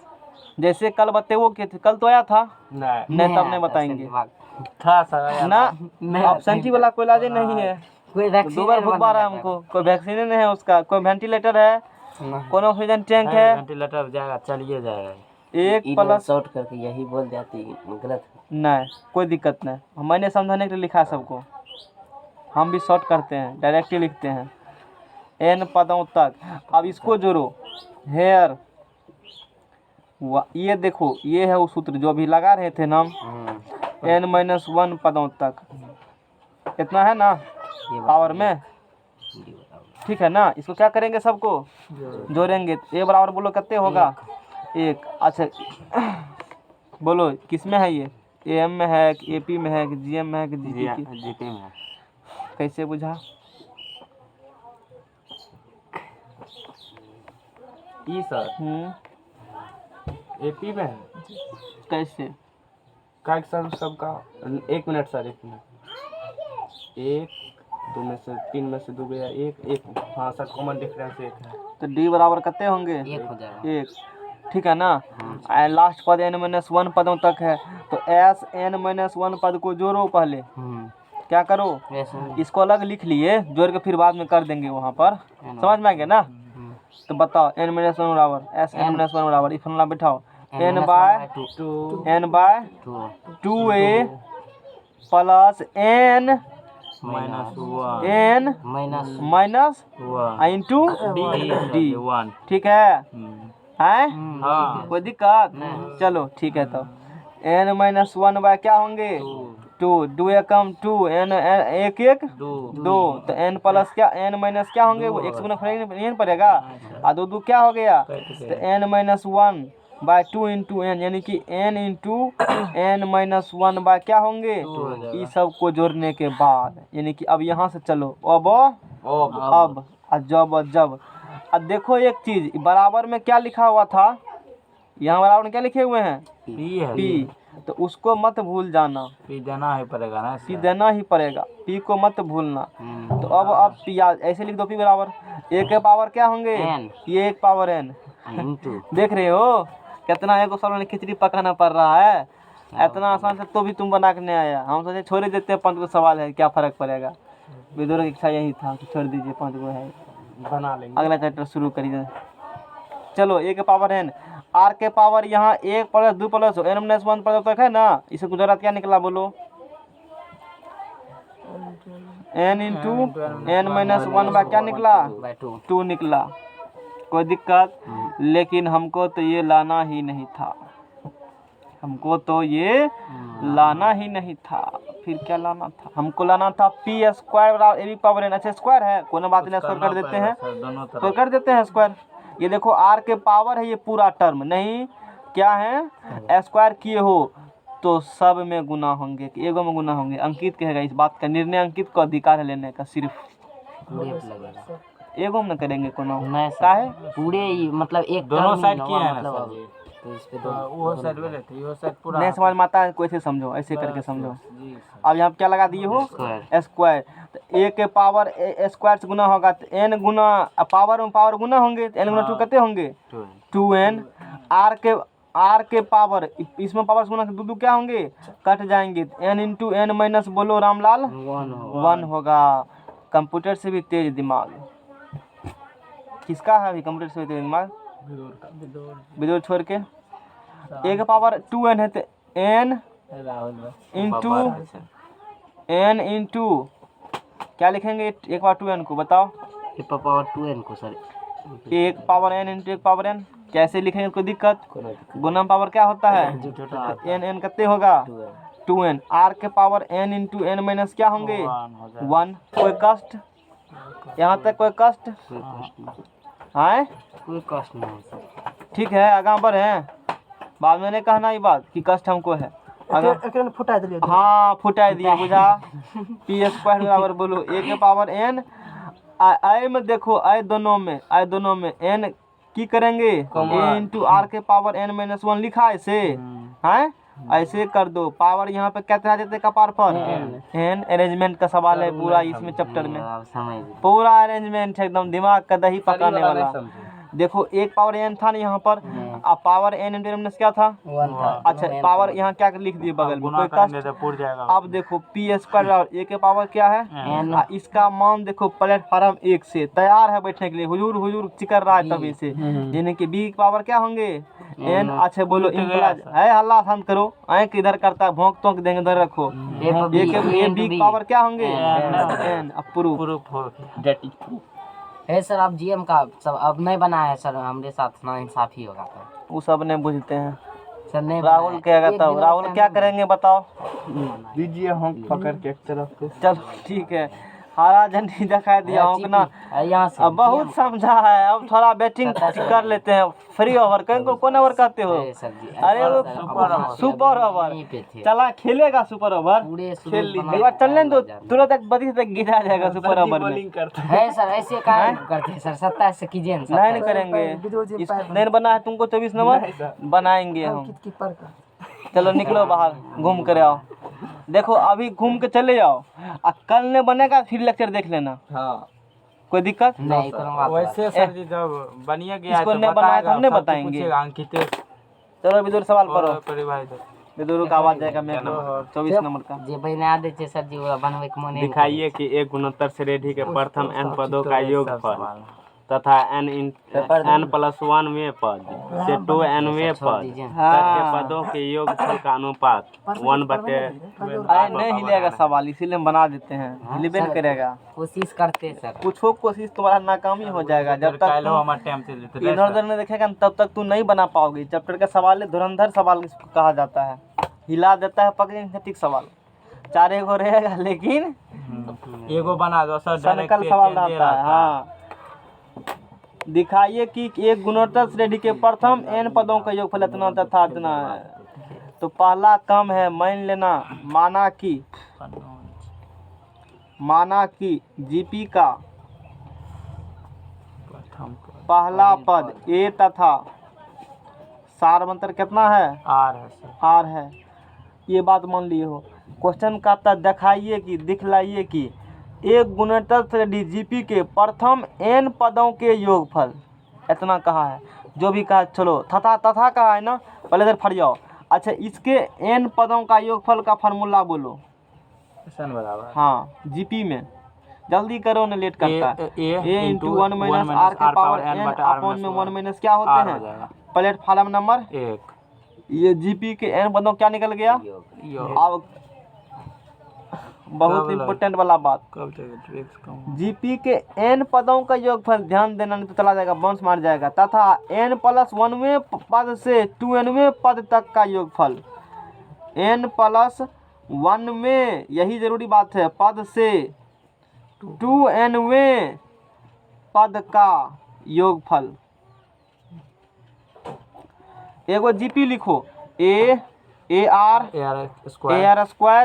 जैसे कल बताए वो कल तो आया था नहीं, तब नहीं आता बताएंगे दिमाग। था सर ना। नहीं ऑप्शन वाला कोई इलाज नहीं है। कोई तो वैक्सीन 2 बार भुगवा रहा है हमको। कोई वैक्सीन नहीं है उसका, कोई वेंटिलेटर है, कोई ऑक्सीजन टैंक है। वेंटिलेटर जाएगा चलिए जाएगा 1 प्लस शॉर्ट करके यही बोल जाती गलत। नहीं कोई दिक्कत नहीं, मैंने समझाने के लिए लिखा है सबको। हम भी शॉर्ट करते हैं, डायरेक्ट ही लिखते हैं एन पदों तक। अब इसको जोड़ो हेयर, ये देखो ये है वो सूत्र जो अभी लगा रहे थे ना, n-1 पदों तक कितना है ना पावर में। ठीक है ना। इसको क्या करेंगे? सबको जोड़ेंगे। ए बराबर बोलो कितने होगा? 1। अच्छा बोलो किस में है ये? एम में है कि एपी में है कि जीएम में है कि जीपी? जीपी में कैसे बुझा? ई सर एपी में है। कैसे? का सर सबका 1 मिनट सर 1 मिनट 1 2 में से 3 में से 2 गया 1 हाँ सर कॉमन डिफरेंस 1 है। तो डी बराबर कितने होंगे? 1 हो जाएगा। 1 ठीक है ना। लास्ट पद n-1 पदों तक है तो s n-1 पद को जोड़ो पहले। क्या करो? इसको अलग लिख लिए, जोड़ के फिर बाद में कर देंगे वहाँ पर। समझ में आ गया ना? तो बताओ n-1 बराबर s n-1 बराबर इस फॉर्मूला बिठाओ n/2a plus n n minus into D. ठीक है? है कोई दिक्कत? चलो ठीक है। तो n माइनस 1 बाय क्या होंगे 2, 2 एकम 2, n एक एक 2, तो n प्लस क्या n माइनस क्या होंगे वो 1 से गुना नहीं पड़ेगा, और 2 2 क्या हो गया, तो n minus 1 by 2 into n, यानी कि n into n minus 1 by क्या होंगे, इस सब को जोड़ने के बाद, यानी कि अब यहाँ से चलो अब जब अब देखो एक चीज बराबर में क्या लिखा हुआ था, यहाँ बराबर में क्या लिखे हुए हैं पी है, p, तो उसको मत भूल जाना, पी देना ही पड़ेगा ना p सर। देना ही पड़ेगा, p को मत भूलना। तो अब p ऐसे लिख दो, p बराबर a के पावर क्या होंगे n, ये एक पावर n, इंटू देख रहे हो कितना एक साल में खिचड़ी पकाना पड़ रहा है, इतना आसान से तो भी तुम बना के नहीं आया, हम सोचे छोड़ ही देते हैं, 5 को सवाल है क्या फर्क पड़ेगा, विदुर की इच्छा यही था कि छोड़ दीजिए 5 को है, बना लेंगे। अगला चैप्टर शुरू करिए। चलो a के पावर n, r के पावर यहाँ 1 प्लस 2 प्लस n माइनस 1 पर तक है ना, इसे गुजरात क्या निकला बोलो, n into n minus 1 by क्या निकला बाय 2, 2 निकला, कोई दिक्कत, लेकिन हमको तो ये लाना ही नहीं था, हमको तो ये लाना ही नहीं था, फिर क्या लाना था, हमको लाना था पी स्क्वायर बराबर ए बी पावर एन, अच्छा स्क्वायर है कोई बात नहीं, स्क्वायर कर देते हैं, दोनों तरफ तो कर देते हैं स्क्वायर, ये देखो आर के पावर है ये पूरा टर्म नहीं क्या है, स्क्वायर किए हो तो सब में गुना होंगे कि एगो में गुना होंगे, अंकित कहेगा इस बात का निर्णय, अंकित को अधिकार है लेने का, सिर्फ पूरे पे लगेगा एगो में करेंगे कोनो नहीं का सर, है, पूरे ही मतलब एक दोनों term साइड ही किए हैं ना मतलब सर अब, जी। तो इस पे तो तो वो साइड में रहते, ये साइड पूरा नहीं समझ में आता है, कोई ऐसे समझो, ऐसे करके समझो। जी। अब यहाँ पे क्या लगा दिए हो स्क्वायर, स्क्वायर, तो ए के पावर स्क्वायर से गुना होगा तो एन गुना पावर में पावर गुना होंगे, तो एन गुना 2 कितने होंगे 2n, आर के पावर इसमें पावर से गुना से 2 क्या होंगे कट जाएंगे, n इंटू एन माइनस बोलो रामलाल 1 होगा। कंप्यूटर से भी तेज दिमाग किसका है अभी, कंप्यूटर से भी तेज दिमाग विदुर छोड़ के, ए के पावर 2n है तो n इंटू क्या लिखेंगे एक बार 2n को बताओ, ये पावर 2n को सर, एक पावर n इंटू एक पावर n कैसे लिखेंगे, कोई दिक्कत, गुणन पावर क्या होता है n कितने होगा 2n, r के power n into n minus क्या होंगे 1, कोई कष्ट यहाँ तक, कोई कष्ट है, कोई कष्ट नहीं है सर। ठीक है आगा बढ़े, बाद में नहीं कहना ये बात कि कष्ट हमको है, आगा एकरे ने फुटा दिलिए हाँ फुटाई दिए बुझा, पी स्क्वायर बराबर बोलो ए के पावर n, आई में देखो आई दोनों में n की करेंगे a इंटू आर के पावर n माइनस 1 लिखा है ऐसे हैं, ऐसे कर दो, पावर यहाँ पे क्या तरह देते कपार पर n, अरेंजमेंट का सवाल है पूरा इसमें चैप्टर में, आप समझ पूरा अरेंजमेंट है एकदम, दिमाग का दही पकाने वाला। देखो एक पावर n था ना यहाँ पर, अब पावर n इंटू माइनस क्या था 1 था, अच्छा पावर यहाँ क्या लिख दिए बगल में, कोई कष्ट, तो पूर जाएगा। अब देखो पी स्क्वायर और ए के पावर क्या है n, इसका मान देखो प्लेटफॉर्म 1 से तैयार है बैठने के लिए, हुजूर हुजूर चिकर रहा है तभी से, यानी कि बी के पावर क्या होंगे n, अच्छा बोलो इम्प्लाइज है, हल्ला शांत करो, आंख इधर करता है भौंक तोंक देंगे उधर रखो, ए के बी के पावर क्या होंगे n, अब प्रूफ प्रूफ हो गया। है सर, आप जीएम का सब अब नहीं बना है सर, हमारे साथ ना इंसाफी होगा सर, वो सब नहीं बुझते हैं, सर नहीं राहुल क्या कहता है, राहुल क्या करेंगे बताओ, दीजिए हम पकड़ के एक तरफ को। चलो ठीक है, हरा झंडी दिखाई दिया हूँ ना, यहाँ से अब बहुत समझा है, अब थोड़ा बैटिंग कर लेते हैं, फ्री ओवर कहीं कौन ओवर कहते हो, सर जी, अरे वो सुपर ओवर यहीं पे थे चला खेलेगा, सुपर ओवर पूरे खेल ली एक बार चलने दो, तुरंत एक बदी तक गिरा जाएगा सुपर ओवर में, बॉलिंग करते है सर, ऐसे काय करते हैं सर, 27 से कीजिए ना नहीं नहीं 27 करेंगे, नहीं बना है तुमको 24 नंबर बनाएंगे हम, कीपर का चलो निकलो बाहर घूम कर आओ, देखो अभी घूम के चले जाओ, और कल नहीं बनेगा फिर लेक्चर देख लेना, हाँ कोई दिक्कत नहीं करूँगा तो। वैसे सर जी जब बनिए गया इसको तो नहीं बनाया तो हम नहीं सबसे बताएंगे। पूछिएगा, अंकित चलो विदुर सवाल करो, करी भाई तो विदुर का आवाज जाएगा मैं 24 नंबर का, जे बना देते सर जी वो बनवे के मन दिखाइए कि एक गुणोत्तर श्रेणी के प्रथम n पदों का योगफल तथा n प्लस 1 वें पद से 2nवें पद तक के पदों के योगफल का अनुपात 1/। अरे नहीं हिलेगा सवाल, इसीलिए हम बना देते हैं, हिलबे नहीं करेगा, कोशिश करते हैं सर, कुछो कोशिश तुम्हारा नाकामी हो जाएगा, जब तक कालो हमारे टाइम से लेते इधर उधर नहीं देखेगा तब तक तू नहीं बना पाओगे, चैप्टर का सवाल है धुरंधर सवाल इसको कहा जाता है। हिला देता है पकड़ेंगे ठीक सवाल। 4 एगो रहेगा लेकिन एगो बना दो सर, संकल सवाल रहता है। हाँ, दिखाइए कि एक गुणोत्तर श्रेणी के प्रथम n पदों का योगफल इतना तथा इतना है। तो पहला कम है, मान लेना, माना कि जीपी का पहला पद a तथा सारवंतर कितना है, आर है सर। आर है। ये बात मान लिए हो। क्वेश्चन का था दिखाइए कि दिखलाइए कि एक गुणोत्तर श्रेणी जीपी के प्रथम n पदों के योगफल इतना कहा है। जो भी कहा, चलो तथा कहा है ना, पहले इधर फट जाओ। अच्छा, इसके n पदों का योगफल का फार्मूला बोलो। सन बराबर हाँ, जीपी में जल्दी करो ना, लेट करता है। a इंटू 1 माइनस आर के पावर n अपॉन में 1 माइनस क्या होते आर हो हैं, जाएगा प्लेटफॉर्म नंबर 1। ये जीपी के n पदों क्या निकल गया। अब बहुत इम्पोर्टेंट वाला बात, कब तक x कम जीपी के n पदों का योगफल, ध्यान देना नहीं तो चला जाएगा, बाउंस मार जाएगा, तथा n प्लस 1वें पद से 2nवें पद तक का योगफल। n प्लस 1वें, यही जरूरी बात है, पद से 2nवें पद का योगफल। एगो जीपी लिखो, आर स्क्वायर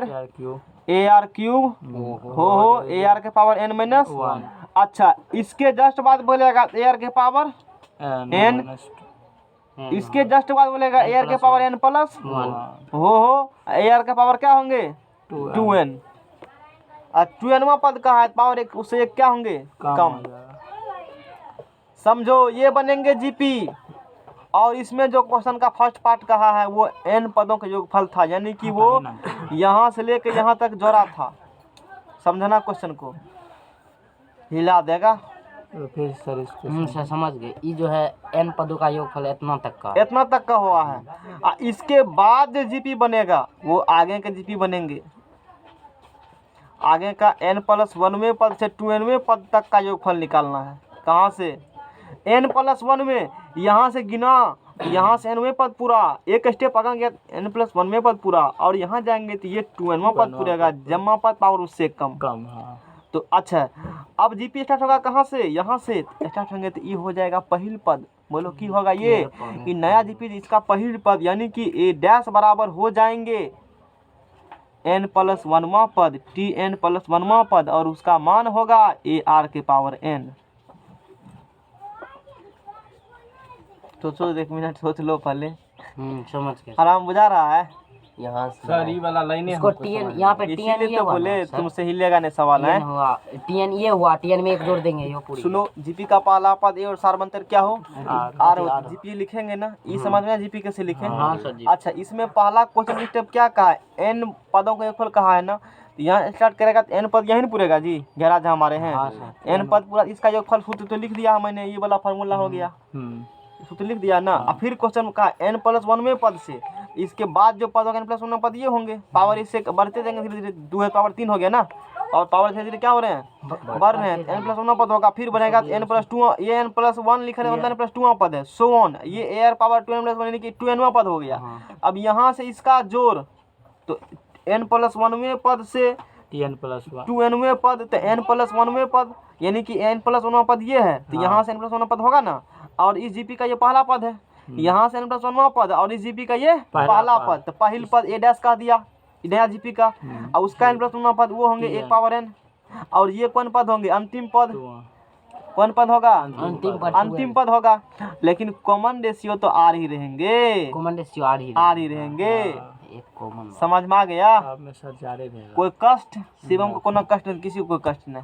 AR क्यूब हो AR के पावर n माइनस 1। अच्छा, इसके जस्ट बाद बोलेगा AR के पावर n, इसके जस्ट बाद बोलेगा AR के पावर n प्लस हो AR के पावर क्या होंगे 2n। और 2nवां पद का है पावर एक, उससे एक क्या होंगे कम। समझो, ये बनेंगे जीपी। और इसमें जो क्वेश्चन का फर्स्ट पार्ट कहा है वो n पदों का योगफल था, यानी कि वो यहाँ से लेके यहाँ तक जोड़ा था। समझना, क्वेश्चन को हिला देगा। तो फिर सर इसको सर समझ गए। ये जो है n पदों का योगफल इतना तक का हुआ है। इसके बाद जो जीपी बनेगा वो आगे के जीपी बनेंगे। आगे का n प्लस 1वें पद से 2nवें पद तक का योगफल निकालना है। कहाँ से, n प्लस 1वें, यहाँ से गिना, यहाँ से nवें पद पूरा, एक स्टेप आगे गया n प्लस 1वें पद पूरा, और यहाँ जाएंगे तो ये 2nवां पद पूरेगा, जम्मा पद पावर उससे कम। हाँ। तो अच्छा, अब जीपी स्टार्ट होगा कहाँ से, यहाँ से स्टार्ट होंगे तो ये हो जाएगा पहिल पद। बोलो की होगा ये नया जीपी, इसका पहिल पद, यानी कि ए डैश बराबर हो जाएंगे n प्लस 1वां पद, tn प्लस 1वां पद, और उसका मान होगा AR के पावर n। सोचो, 1 मिनट सोच लो पहले। समझ गए। आराम बुझा रहा है यहाँ से सर ये वाला लाइनें इसको TN, यहाँ पे TN इसीलिए ये तो हुआ बोले ना, सर। तुमसे हिलेगा नहीं सवाल है। TN हुआ, TN ये हुआ, TN में एक जोड़ देंगे ये पूरी। सुनो, जीपी का पहला पद ए और सारवंतर क्या हो आर हो। जीपी लिखेंगे ना, ये समझ में जीपी कैसे लिखें। हाँ सर जी। अच्छा, इसमें पहला क्वेश्चन स्टेप क्या कहा है, n पदों का योगफल कहा है ना, तो यहाँ स्टार्ट करेगा तो n पद यहीं नहीं पूरेगा जी, घेरा जहाँ हमारे हैं। हाँ सर। n पद पूरा, इसका योगफल सूत्र तो लिख दिया मैंने, ये वाला फार्मूला हो गया, सूत्र लिख दिया ना। और फिर क्वेश्चन का n प्लस 1वें पद से इसके बाद जो पद होगा n प्लस 1वें पद ये होंगे, पावर इससे बढ़ते जाएंगे धीरे धीरे, 2 है पावर 3 हो गया ना, और पावर धीरे धीरे क्या हो रहे हैं, बढ़ रहे हैं। n प्लस 1वां पद होगा, फिर बनेगा n प्लस 2, ये n प्लस 1 लिख रहे हैं, n प्लस 2वां पद है, सो ऑन, ये AR पावर 2n प्लस 1 यानी कि 2nवां पद हो गया। अब यहाँ से इसका जोड़, तो n प्लस 1वें पद से TN प्लस 2nवें पद, तो n प्लस 1वें पद, यानी कि n प्लस 1वां पद ये है, तो यहाँ से n प्लस 1वां पद होगा ना, और इस जीपी का ये पहला पद है, यहाँ से n प्लस 1वां पद, और इस जीपी का ये पहला पद, तो पहिल पद a डैश कह दिया नया जीपी का, और उसका n प्लस 1वां पद वो होंगे 1 पावर n, और ये कौन पद होंगे, अंतिम पद, कौन पद होगा, अंतिम पद होगा। लेकिन कॉमन रेशियो तो आर ही रहेंगे, कॉमन रेशियो आर ही रहेंगे। एक कॉमन समझ में आ गया। अब में सर जा रहे हैं। कोई कष्ट, शिवम को कोनो कष्ट नहीं, किसी को कोई कष्ट नहीं।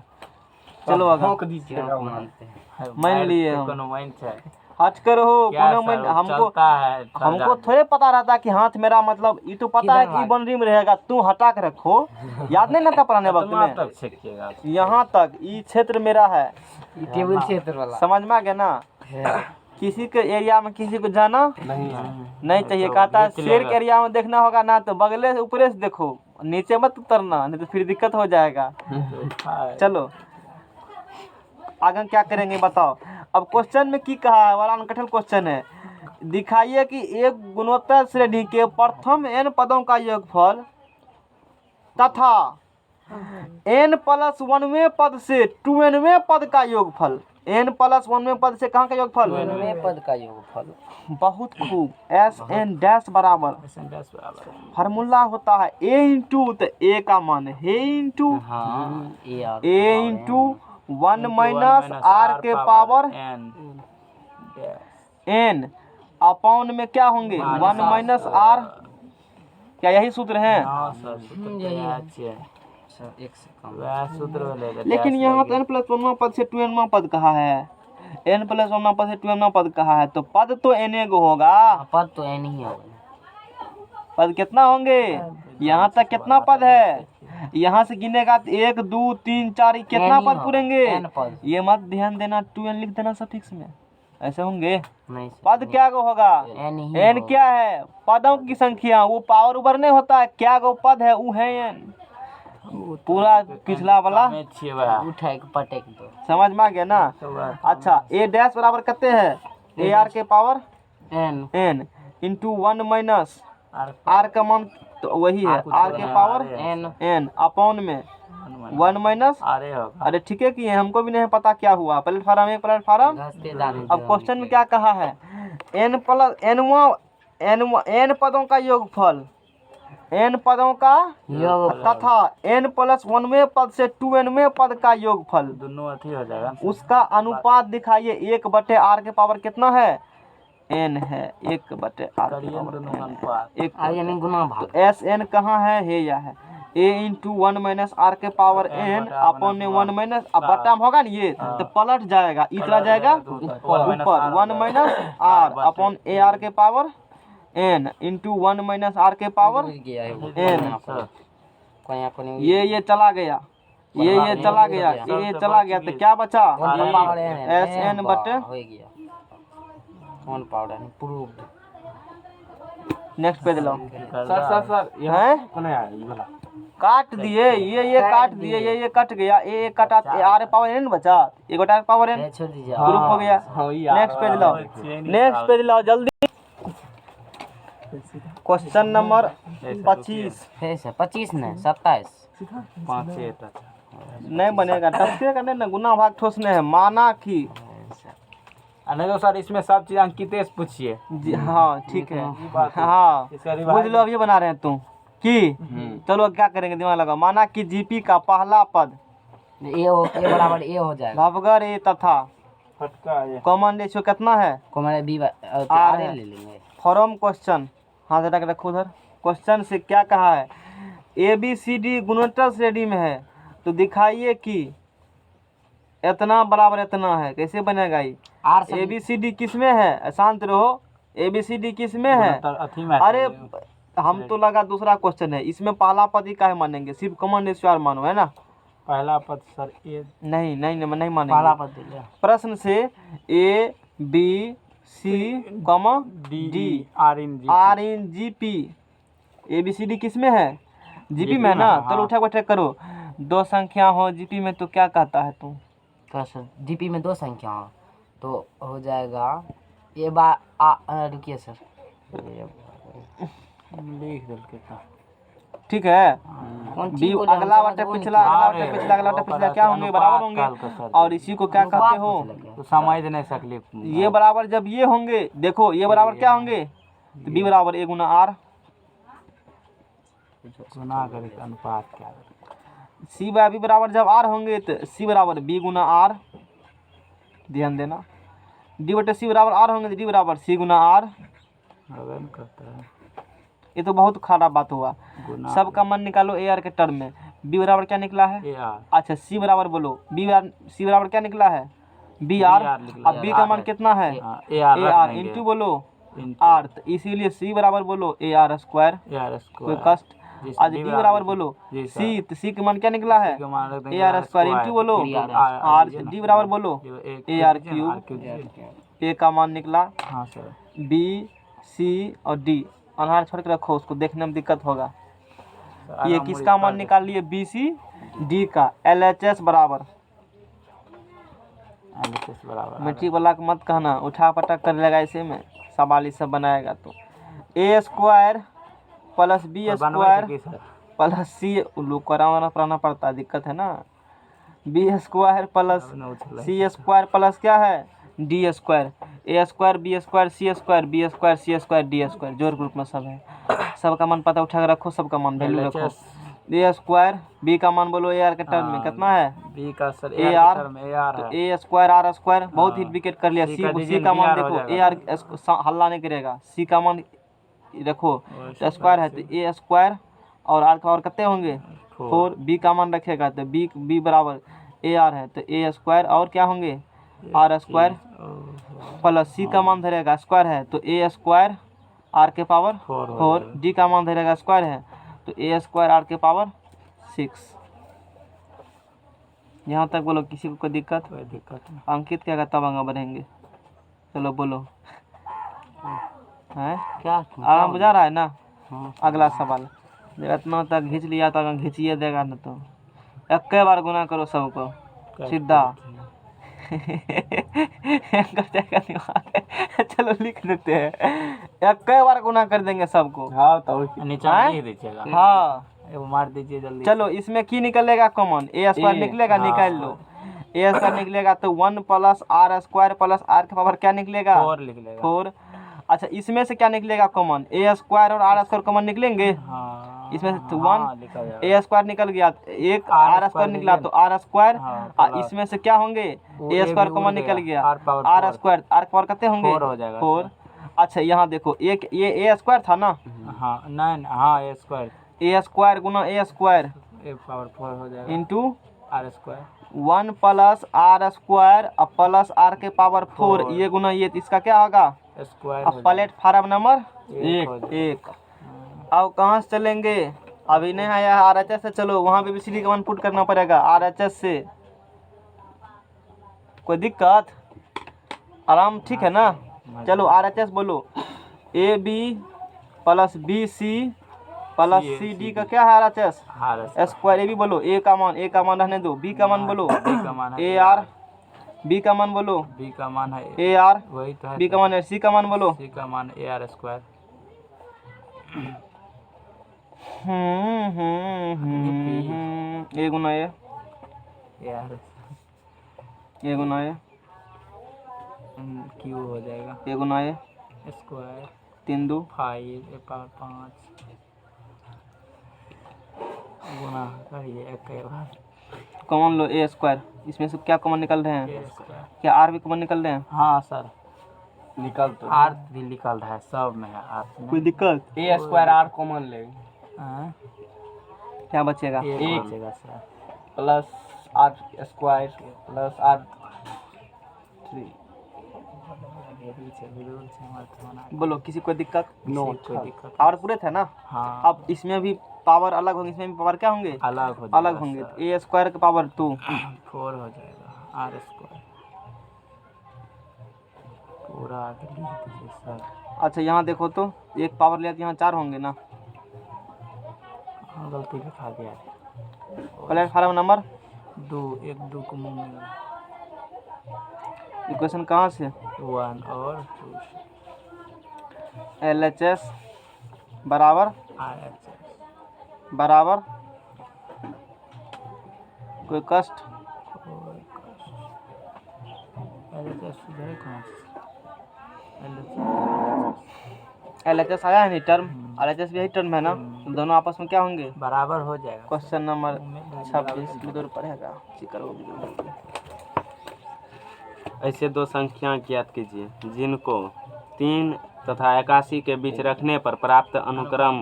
चलो आगे मानते हैं। मान लिए हम, कोनो माइंड है हट करो क्या कोनो सर, मन, चलता है हमको थोड़े पता रहता कि हाथ मेरा, मतलब ये तो पता है कि बन में रहेगा, तू हटा के रखो, याद नहीं रहता पुराने वक्त में। तक छेकिएगा यहाँ तक ये क्षेत्र मेरा है, टेबल क्षेत्र वाला समझ में आ गया ना। किसी के एरिया में किसी को जाना नहीं चाहिए, कहता है शेर के एरिया में देखना होगा ना तो बगले से ऊपरे से देखो, नीचे मत उतरना, नहीं तो फिर दिक्कत हो जाएगा। चलो आगे क्या करेंगे बताओ। अब क्वेश्चन में की कहा है, वाला अनकठिन क्वेश्चन है, दिखाइए कि एक गुणोत्तर श्रेणी के प्रथम n पदों का योगफल तथा n प्लस 1वें पद से 2nवें पद का योगफल। n प्लस 1वें पद से कहाँ का योगफल? में पद का योगफल। बहुत खूब। Sn डैश बराबर फार्मूला होता है a इंटू, तो a का मान है इंटू हाँ a इंटू 1 माइनस r के पावर n अपॉन में क्या होंगे 1 माइनस r। क्या यही सूत्र है? एक से कम। वह सूत्र में ले ले लेकिन यहाँ तो n प्लस 1वां पद से 2nवां पद कहा है, n प्लस 1वां पद से 2nवां पद कहा है, तो पद तो n गो होगा। पद तो n ही होगा। पद कितना होंगे? यहाँ तक कितना पद है? यहाँ से गिनेगा 1 2 3 4, कितना n ही पद होगा, पूरेंगे? n पद। ये मत ध्यान देना, 2n लिख देना सफिक्स में, ऐसे होंगे। नहीं सर, पद क्या गो होगा? n ही n होगा। क्या है? पदों की संख्या, वो पावर ऊपर नहीं होता है, क्या गो पद है वो है n। पूरा पिछला वाला में छिए वह उठेक पटेक दो। समझ में आ गया ना? अच्छा, a डैश बराबर कितने है? a r के power n n into 1 minus r का मान तो वही है r के पावर n अपॉन में 1 माइनस। अरे होगा अरे ठीक है कि हमको भी नहीं पता क्या हुआ। Platform 1 platform. घसते जाने अब क्वेश्चन में क्या कहा है? n प्लस n पदों का योगफल, n पदों का योग तथा n प्लस 1वें पद से 2nवें पद का योगफल, दोनों अथी हो जाएगा उसका अनुपात दिखाइए। 1/r के पावर कितना है? n है। 1/r के करिए पावर दोनों का n अनुपात है। एक आगे नहीं गुना भाग। तो Sn कहाँ है? है या है a इंटू 1 माइनस r के पावर n अपॉन में 1 माइनस, अब बटा में होगा ना ये, तो पलट जाएगा, इतना जाएगा ऊपर 1 minus r upon a r के power n into 1 minus r के पावर गया है वो। n। कोई को नहीं ये चला गया, ये चला गया, ये चला गया, तो क्या बचा? पावर Sn बटे हो गया। कौन पाउडर प्रूव्ड। नेक्स्ट पेज लो। सर हैं? यहाँ कौन है ये वाला? काट दिए, ये काट दिए, ये कट गया, ये कटा, r पावर n बचा, 1/r पावर n छोड़ दीजिए। ग्रुप हो गया। हाँ ये नेक्स्ट पेज लो, नेक्स्ट पेज लो जल्दी। क्वेश्चन नंबर 25 फिर से 25 नहीं 27। 5 नहीं बनेगा, टसके करने ना, गुना भाग ठोसने हैं। माना कि नहीं तो सर इसमें सब चीज अंकितेश पूछिए जी हाँ ठीक है, हाँ बुझ लो, अब ये बना रहे हैं तुम कि चलो क्या करेंगे, दिमाग लगाओ। माना कि जीपी का पहला पद ए बराबर ए हो जाएगा। भवगर ए तथा फटका ये कॉमन रेशियो कितना है? को मैंने बी आ ले है। लेंगे। फॉर्म क्वेश्चन, हाथ हटा के रखो उधर। क्वेश्चन से क्या कहा है? ए बी सी डी गुणोत्तर श्रेणी में है, तो दिखाइए कि इतना बराबर इतना है। कैसे बनेगा ये? Are A B C D किस में है? शांत रहो। ए बी सी डी किस में है? अथी में अरे हम तो लगा दूसरा क्वेश्चन है, इसमें पहला पद ही काहे मानेंगे? सिर्फ कॉमन रेशियो मानो, है ना? पहला पद सर ए नहीं पहला मानेंगे। पद दे लिया। प्रश्न से A B C comma D are in G are in G P. A B C D किस में है? जीपी में है ना? चलो उठा बैठक करो। दो संख्या हो जीपी में तो क्या कहता है तुम? तो सर जीपी में दो संख्या हो तो हो जाएगा ये बार रुकिए सर लिख देलके था ठीक है। कौन बी चीज बोले हम अगला समझ बटे वो नहीं पिछला, था। अगला बटे पिछला, अगला बटे पिछला क्या होंगे? बराबर होंगे। और इसी को क्या कहते हो? तो समझ नहीं सकली ये बराबर जब ये होंगे, देखो ये बराबर क्या होंगे? तो बी बराबर ए गुना आर। गुना करके अनुपात क्या सी बाय बी बराबर जब आर होंगे तो सी बराबर बी गुना आर। ध्यान देना। डी बटे सी बराबर आर होंगे तो डी बराबर सी गुना आर। होगा नहीं करता है ये तो बहुत खराब बात हुआ। गुना सबका मन निकालो ए आर के टर्म में। बी बराबर क्या निकला है? ए आर अच्छा सी बराबर बोलो। सी बराबर क्या निकला है? B are. अब बी का मान कितना है? ए ए आर आर इंटू बोलो आर, तो इसीलिए सी बराबर बोलो ए आर स्क्वायर। ए आर कोई स्क्वायर कष्ट? आज डी बराबर बोलो जी सर। सी, तो सी का मान क्या निकला है? ए आर स्क्वायर इंटू बोलो आर। डी बराबर बोलो ए आर क्यूब। ए का मान निकला हाँ सर बी सी और डी। अनहार छोड़ के रखो, उसको देखने में दिक्कत होगा। ये किसका मान निकाल लिए? बी सी डी का। एल एच एस बराबर बराबर मिट्टी वाला का मत कहना, उठा पटक कर लेगा इसे में। सवाल इस सब बनाएगा तो A square plus B square plus C लोग कराना पढ़ाना पड़ता है, दिक्कत है ना। B square plus C square plus क्या है D square, A square B square C square B square C square D square, जोड़ ग्रुप में सब है। सबका मान पता उठा के रखो, सबका मान वैल्यू रखो। ए स्क्वायर बी का मान बोलो ए आर के टर्म में कितना है बी का सर ए आर, तो ए स्क्वायर आर स्क्वायर बहुत ही विकेट कर लिया। सी का मान देखो ए आर हल्ला नहीं करेगा, सी का मान रखो तो स्क्वायर है तो ए स्क्वायर और आर का और कितने होंगे 4, बी का मान रखेगा तो बी बराबर ए आर है तो ए स्क्वायर और क्या होंगे आर स्क्वायर प्लस सी का मान धरेगा स्क्वायर है तो ए स्क्वायर आर के पावर 4, डी का मान धरेगा स्क्वायर है तो ए स्क्वायर आर के पावर 6। यहाँ तक बोलो, किसी को कोई दिक्कत? अंकित क्या कहता आगे बढ़ेंगे, चलो बोलो। है क्या आराम बुझा रहा है ना? अगला सवाल इतना तक खींच लिया तो अगर खींचिए देगा ना तो एक बार गुना करो सबको सीधा। चलो लिख देते हैं, एक बार गुना कर देंगे सबको। हाँ तो नीचे लिख दीजिएगा। हाँ एगो मार दीजिए जल्दी। चलो इसमें की निकलेगा कॉमन, ए स्क्वायर निकलेगा, निकाल लो। ए स्क्वायर निकलेगा तो 1 plus R square plus R के पावर क्या निकलेगा 4 लिख लेगा। 4। अच्छा इसमें से क्या निकलेगा कॉमन, ए स्क्वायर और आर स्क्वायर कॉमन निकलेंगे। हाँ इसमें से 1 ए स्क्वायर निकल गया, एक आर स्क्वायर निकला तो आर स्क्वायर, इसमें से क्या होंगे ए स्क्वायर कॉमन निकल गया, आर स्क्वायर आर पावर कितने होंगे 4 हो जाएगा 4। अच्छा यहाँ देखो एक ये ए स्क्वायर था ना, हाँ नहीं हाँ ए स्क्वायर गुना ए स्क्वायर ए पावर 4 हो जाएगा into R square 1 plus R square और प्लस आर के पावर 4 ये गुना ये, इसका क्या होगा स्क्वायर अब प्लेटफार्म नंबर 1। हाँ। अब कहाँ से चलेंगे, अभी नहीं आया RHS से, चलो वहाँ पे बिजली का मान पुट करना पड़ेगा RHS से। कोई दिक्कत? आराम ठीक है ना? चलो RHS बोलो, A B plus B C plus C D का क्या है RHS स्क्वायर। ए बी बोलो, ए का मान रहने दो, बी का मान बोलो ए आर, बी का मान बोलो बी का मान है ए आर, वही तो है। बी का मान है, सी का मान बोलो सी का मान ए आर स्क्वायर। ए गुना ए यार ए गुना ए क्यू हो जाएगा ए गुना ए स्क्वायर 3 2 5 ए पावर 5 गुना करिए एक के बाद कॉमन लो ए स्क्वायर। इसमें से क्या कॉमन निकल रहे हैं, ए स्क्वायर। क्या आर भी कॉमन निकल रहे हैं? हाँ सर निकल तो आर भी निकल रहा है, सब में है आर में। कोई दिक्कत? ए स्क्वायर आर कॉमन ले हाँ, क्या बचेगा एक बचेगा sir plus R square plus R 3। बोलो, किसी को दिक्कत? नो कोई दिक्कत। पावर पूरे थे ना? हाँ अब इसमें भी पावर अलग होंगे, इसमें भी पावर क्या होंगे अलग हो जाएगा अलग होंगे। तो ए स्क्वायर के पावर 2 4 हो जाएगा आर स्क्वायर पूरा आगे लिख दीजिए सर। अच्छा यहाँ देखो तो एक पावर लिया तो यहाँ 4 होंगे ना, हाँ गलती लिखा दिया प्लेटफार्म नंबर 2 1 2 को मुँह में इक्वेशन कहाँ से 1 और 2 LHS बराबर बराबर कोई कष्ट LHS आया है नहीं टर्म, LHS भी यही टर्म है ना, तो दोनों आपस में क्या होंगे बराबर हो जाएगा। क्वेश्चन नंबर 26 में दूर पड़ेगा ऐसे दो संख्या ज्ञात कीजिए जिनको 3 तथा 81 के बीच रखने पर प्राप्त अनुक्रम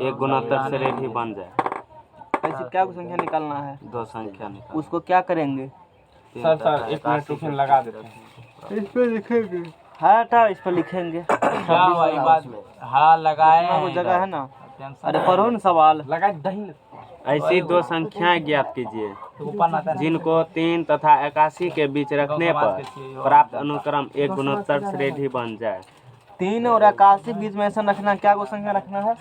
एक गुणोत्तर श्रेणी बन जाए। ऐसी क्या संख्या निकालना है, दो संख्या निकाल। उसको क्या करेंगे? सर 1 मिनट ट्यूशन लगा देते हैं। इस पे लिखेंगे, हाँ था इस पर लिखेंगे। क्या हुआ ये बात में? हाँ लगाए वो हैं जगह है ना, अरे पढ़ो ना सवाल। लगा दही ऐसी दो संख्याएं ज्ञात कीजिए जिनको 3 तथा 81 के बीच रखने पर प्राप्त अनुक्रम एक गुणोत्तर श्रेणी बन जाए। 3 और 81 बीच में ऐसा रखना, क्या गो संख्या रखना है?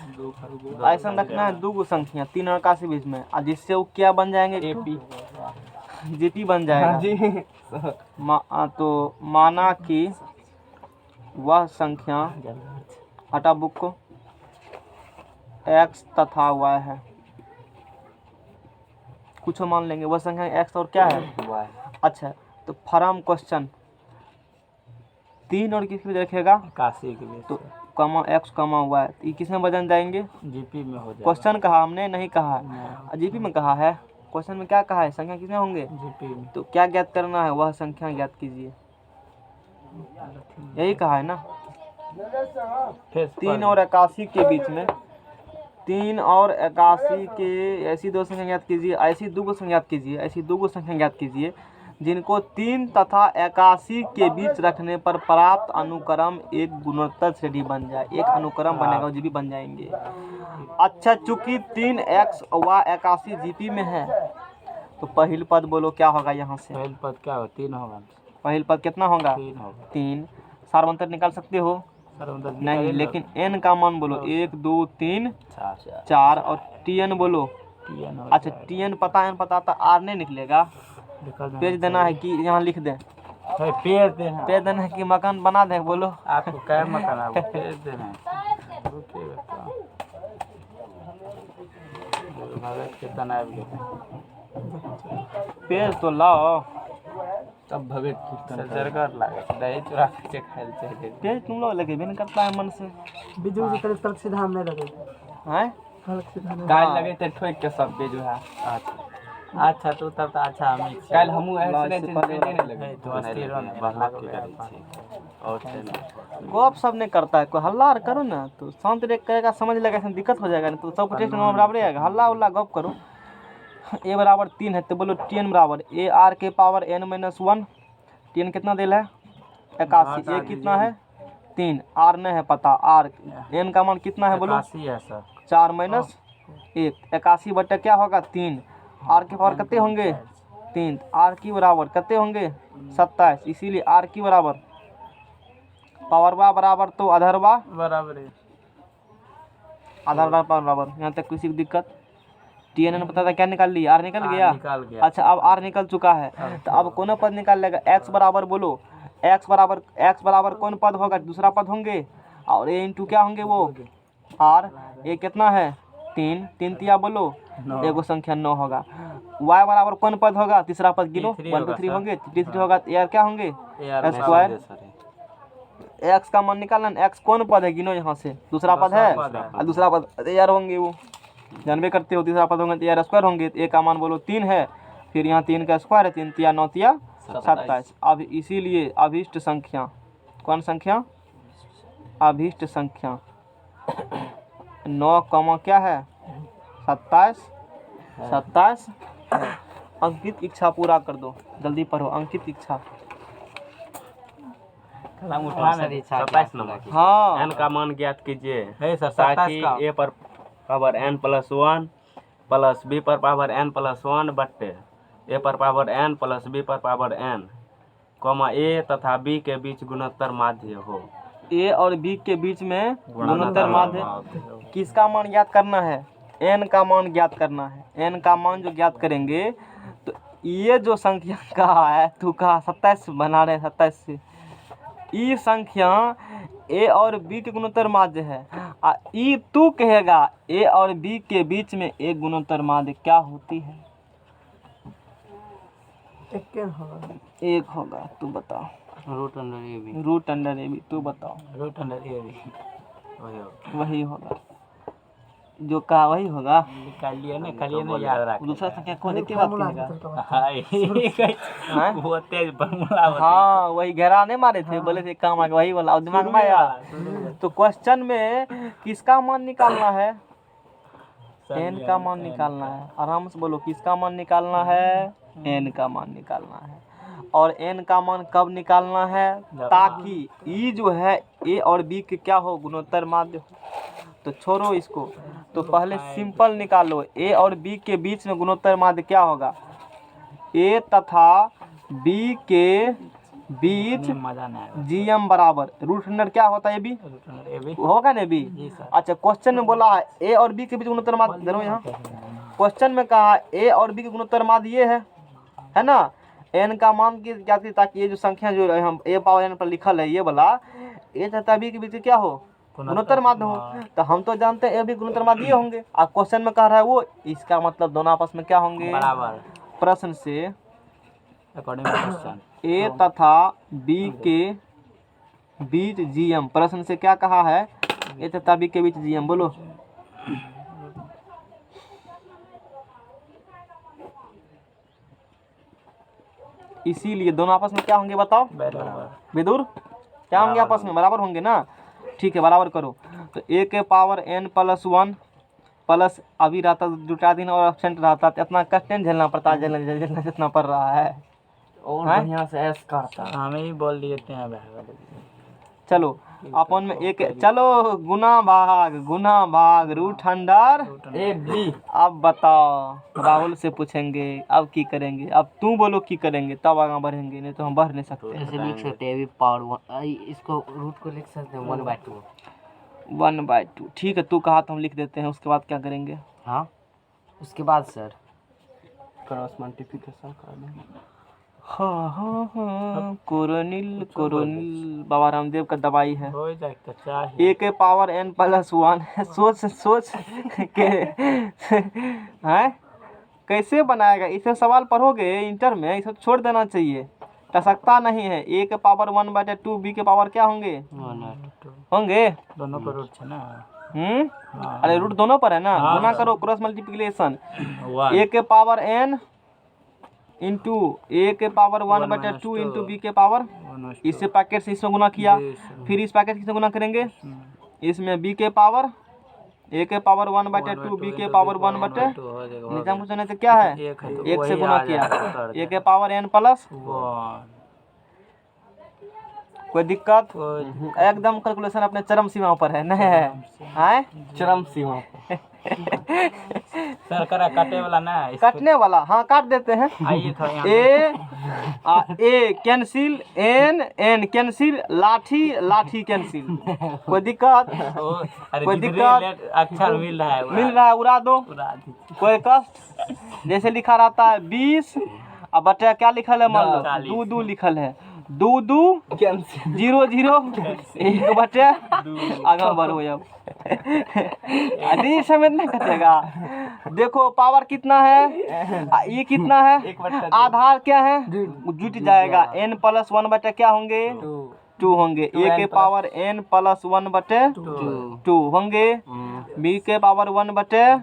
ऐसा रखना है 2 गो संख्या 3 और 81 बीच में, और जिससे वो क्या बन जाएंगे एपी जीपी बन जाएगा। जी तो माना कि वह संख्या, हटा बुक को, x तथा y है। कुछ मान लेंगे, वह संख्या x और क्या है, y। अच्छा तो फ्रॉम क्वेश्चन 3 और किस में रखेगा, 81 के बीच तो कमा x कमा y, ये किस में बदल जाएंगे, जीपी में हो जाएगा। क्वेश्चन कहा हमने, नहीं कहा है, जीपी में कहा है। क्वेश्चन में क्या कहा है, संख्या कितने होंगे, जीपी में तो क्या ज्ञात करना है, वह संख्या ज्ञात कीजिए, यही कहा है ना। फिर 3 और 81 के बीच में, 3 और 81 के ऐसी दो संख्या ज्ञात कीजिए, ऐसी दो संख्या ज्ञात कीजिए, ऐसी दो संख्या ज्ञात कीजिए जिनको 3 तथा 81 के बीच रखने पर प्राप्त अनुक्रम एक गुणोत्तर श्रेणी बन जाए। एक अनुक्रम बनेगा, जीपी बन जाएंगे। अच्छा, चूंकि 3x व 81 जीपी में है, तो पहले पद बोलो क्या होगा यहाँ से, पहले पद क्या होगा, 3 होगा। पहले पद कितना होगा, 3 होगा। 3। सार्वंतर निकाल सकते हो, सर मतलब नहीं, लेकिन n का मान बोलो, 1 2 3 4 4 और tn बोलो। TN हो अच्छा, जाएगा। tn पता है, पता तो r नहीं निकलेगा, निकल जाएगा। पेज देना है कि यहाँ लिख दें, भाई पेज देना, पेज देना है कि मकान बना दें, बोलो। आपको क्या मकान, आपको पेज देना है। रुकिएगा तो भगत के तनाव के पेज तो लाओ, तब भगत कीर्तन जरगर लागे, दही चूड़ा के खाइल चाहिए। पेज तुम लोग लगे भी नहीं करता है मन से, बिजू की तरफ तर्क सीधा हम नहीं लगे, हैं। तर्क सीधा नहीं। काल लगे थे ठोक के सब बेजू है। अच्छा तो तब तो अच्छा हम काल हमहू ऐसे चीज नहीं लगे तो अस्थिर होने बढ़ा के करै छी और छै ना। गप सब नहीं करता है, कोई हल्ला करो ना तो शांत रह करेगा, समझ लेगा, इसमें दिक्कत हो जाएगा, नहीं तो सबको टेस्ट नंबर बराबर आएगा। हल्ला उल्ला गप करो। a बराबर 3 है तो बोलो tn बराबर a r के पावर n माइनस 1। tn कितना दिल है, 81। a कितना है, 3। r नहीं है पता, r n का मान कितना है बोलो, 81 है सर। 4 माइनस 1। 81 बटे क्या होगा, 3। r के पावर कितने होंगे, 3। r की बराबर कितने होंगे, 27। इसीलिए r की बराबर पावरवा बराबर तो अधरवा बराबर है। आधार बराबर। यहाँ तक किसी को दिक्कत, tn ने पता था, क्या निकाल लिया, r निकल गया। निकाल गया। अच्छा, अब r निकल चुका है, तो अब कौन पद निकाल लेगा, x बराबर बोलो, x बराबर कौन पद होगा, दूसरा पद होंगे, और a इंटू क्या होंगे वो r। a कितना है, 3। 3 तिया बोलो, एगो संख्या 9 होगा। y बराबर कौन पद होगा, तीसरा पद गिनो, 1 2 3 होंगे, 3 होगा, यार क्या होंगे, स्क्वायर। x का मान निकालना, x कौन पद है, गिनो यहाँ से, दूसरा पद है, और दूसरा पद यार होंगे, वो जानबे करते हो, तीसरा पद होंगे तो यार स्क्वायर होंगे। a का मान बोलो 3 है, फिर यहाँ 3 का स्क्वायर है, 3 तिया 9 तिया 27। अब इसीलिए अभीष्ट संख्या, कौन संख्या, अभीष्ट संख्या 9 कमा क्या है, 27। अंकित इच्छा पूरा कर दो, जल्दी पढ़ो, अंकित इच्छा। कलम उठाने 27 नंबर। हाँ, n का मान ज्ञात कीजिए है सर, ताकि 27 का a पर power n plus 1 plus b पर पावर n प्लस 1 बट्टे a पर पावर n प्लस b पर पावर n कॉमा a तथा b के बीच गुणोत्तर माध्य हो। a और b के बीच में गुणोत्तर माध्य, किसका मान ज्ञात करना है, n का मान ज्ञात करना है। n का मान जो ज्ञात करेंगे, तो ये जो संख्या कहा है, तू कहा 27 बना रहे, 27 से ई संख्या a और b के गुणोत्तर माध्य है, ई तू कहेगा a और b के बीच में एक गुणोत्तर माध्य क्या होती है, एक होगा, तू बताओ। Root under A B. Root under A B, तू बताओ। रूट अंडर ए भी वही होगा, जो कहा वही होगा। निकालिए ना, खालिए ना, याद रख। दूसरा संख्या कौन की बात करेगा, हाय वो तेज फॉर्मूला होता हाँ वही घेरा नहीं मारे थे, बोले थे काम आगे वही वाला, और दिमाग में आया। तो क्वेश्चन में किसका मान निकालना है, n का मान निकालना है, आराम से बोलो, किसका मान निकालना है, n का मान निकालना है। और n का मान कब निकालना है, ताकि ई जो है a और b के क्या हो, गुणोत्तर माध्य हो। तो छोड़ो इसको, तो पहले सिंपल निकालो, a और b के बीच में गुणोत्तर माध्य क्या होगा, a तथा b के बीच मजा नहीं आएगा। gm बराबर रूट अंडर क्या होता है, b रूट अंडर ए भी होगा ना, b। जी सर। अच्छा, क्वेश्चन में बोला है a और b के बीच गुणोत्तर माध्य, देखो यहाँ क्वेश्चन में कहा a और b के गुणोत्तर माध्य ये है ना। n का मान की क्या थी, ताकि ये जो संख्या जो हम a पावर n पर लिखल है, ये वाला ए तथा बी के बीच क्या हो, गुणोत्तर माध्य हो। तो हम तो जानते हैं ए भी गुणोत्तर माध्य होंगे। अब क्वेश्चन में कह रहा है वो, इसका मतलब दोनों आपस में क्या होंगे, बराबर प्रश्न से अकॉर्डिंग टू क्वेश्चन। ए तथा बी के बीच जीएम, प्रश्न से क्या कहा है, ए तथा बी के बीच जीएम, बोलो। इसीलिए दोनों आपस में क्या होंगे बताओ, बराबर विदुर, क्या होंगे आपस में, बराबर होंगे ना। ठीक है, बराबर करो। तो ए के पावर n प्लस 1 प्लस अभी रहता जुटा दिन और एब्सेंट रहता तो इतना कष्ट नहीं झेलना पड़ता, झेलना जितना पड़ रहा है। और हैं? बढ़िया से ऐश करता। हमें ही बोल दिए थे बराबर। चलो अपन में एक, चलो गुना भाग रूट अंडर ए बी। अब बताओ, राहुल से पूछेंगे अब की करेंगे, अब तू बोलो की करेंगे तब आगे बढ़ेंगे, नहीं तो हम बढ़ नहीं सकते। ऐसे लिख सकते हैं, पावर 1, इसको रूट को लिख सकते हैं 1/2। 1/2, ठीक है, तू कहा तो हम लिख देते हैं। उसके बाद क्या करेंगे, हाँ उसके बाद सर क्रॉस मल्टीप्लिकेशन कर देंगे। हाँ, कोरोनिल बाबा रामदेव का दवाई है। हो जाए तो चाहिए। ए के पावर n प्लस 1 सोच के हैं कैसे बनाएगा, इसे सवाल पढ़ोगे इंटर में, इसे छोड़ देना चाहिए, टसकता नहीं है। ए के पावर 1/2, बी के पावर क्या होंगे, होंगे दोनों को रूट है ना। अरे रूट दोनों पर है ना, गुना करो, क्रॉस मल्टीप्लिकेशन। ए के पावर n इंटू ए के पावर 1/2 इंटू बी के पावर, इससे पैकेट से इसमें गुना किया, फिर इस पैकेट से गुना करेंगे, इसमें बी के पावर, ए के पावर 1/2 बी के पावर 1/2, निजाम कुछ नहीं तो क्या है, एक से गुना किया, ए के पावर n प्लस, कोई दिक्कत, एकदम कैलकुलेशन अपने चरम सीमा पर है, नहीं है चरम सीमा। सर करा काटे वाला ना, कटने वाला, हाँ काट देते हैं। आइए थोड़ा यहाँ ए कैंसिल, एन कैंसिल, लाठी कैंसिल, कोई दिक्कत, अरे कोई जितने दिक्कत? लेट अक्षर मिल रहा है उड़ा दो, उड़ा दीजिए। कोई कष्ट। जैसे लिखा रहता है 20, अब बच्चा क्या लिखल है, मान लो 40। 2 लिखल है, 2 0 0 1 बटे आगे बढ़ो। अब आदि समय नहीं कटेगा। देखो पावर कितना है, ये कितना है, आधार क्या है, जुट जाएगा। n प्लस 1 बटे क्या होंगे, 2 होंगे। ए के पावर n प्लस 1/2 होंगे, बी के पावर 1/2,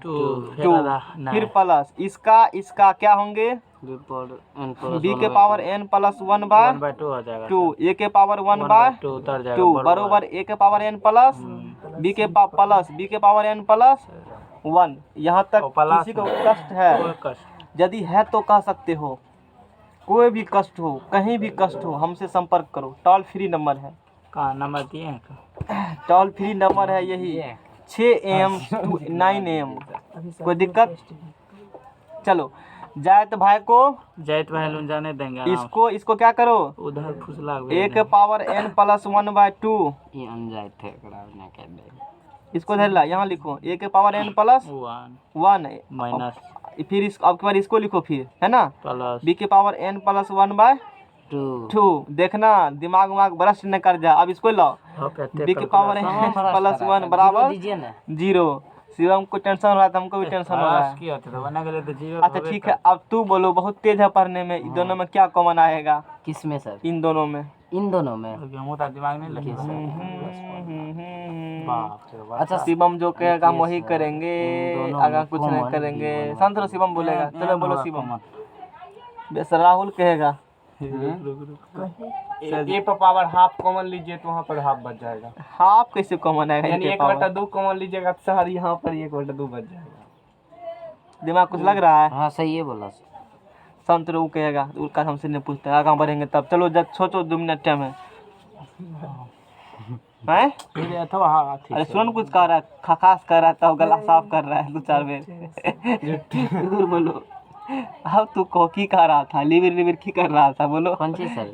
फिर प्लस इसका क्या होंगे, बी के पावर n प्लस 1/2 हो जाएगा। ए के पावर 1/2 उतर जाएगा बरोबर ए के पावर n प्लस बी के पावर n प्लस 1। यहाँ तक किसी को कष्ट है, कोई कष्ट यदि है तो कह सकते हो, कोई भी कष्ट हो, कहीं भी कष्ट हो, हमसे संपर्क करो। टोल फ्री नंबर है, कहाँ नंबर दिए हैं का? टोल फ्री नंबर है यही 6 AM to 9 AM। कोई दिक्कत, चलो जायत भाई को, जैत भाई जाने देंगे आराम से। इसको क्या करो, उधर फुसला ए के पावर n प्लस 1/2, ये अनजायत है ना कह दे। इसको धर ला, यहाँ लिखो ए के पावर n प्लस 1 माइनस, फिर आपके बार इसको लिखो, फिर है ना प्लस बी के पावर n प्लस 1/2। देखना दिमाग भ्रष्ट न कर जा। अब इसको लाओ, बी के पावर n प्लस 1 बराबर दीजिए ना 0। शिवम को टेंशन हो रहा है, हमको भी टेंशन हो रहा है। तो बना के तो जीरो। अच्छा ठीक है, अब तू बोलो, बहुत तेज है पढ़ने में, इन दोनों में क्या कॉमन आएगा, किस में सर, इन दोनों में, इन दोनों में। गेहूं तो दिमाग नहीं लगे बाप रे बाप। अच्छा शिवम जो कहेगा हम वही करेंगे, दोनों आगे में कुछ नहीं common करेंगे। भी शांत रहो, शिवम बोलेगा, चलो बोलो होगा शिवम। common। बेस राहुल कहेगा, ए पर पावर हाफ कॉमन लीजिए तो वहाँ पर हाफ बच जाएगा। हाफ कैसे कॉमन आएगा, यानी इनके 1/2 कॉमन लीजिएगा तो शहर यहाँ पर 1/2 बच जाएगा। दिमाग कुछ लग रहा है। हाँ सही है बोला सर। संत वो कहेगा, उसका हमसे नहीं पूछते, आगे बढ़ेंगे तब। चलो जब सोचो, 2 मिनट टाइम है। हैं? फिर अथवा हाँ ठीक अरे सुन, कुछ कह रहा है, खखास कर रहा है, तब गला साफ कर रहा है 2-4 बेर। दूर बोलो, अब तू को की कह रहा था, लिविर की कर रहा था, बोलो कौन सी सर,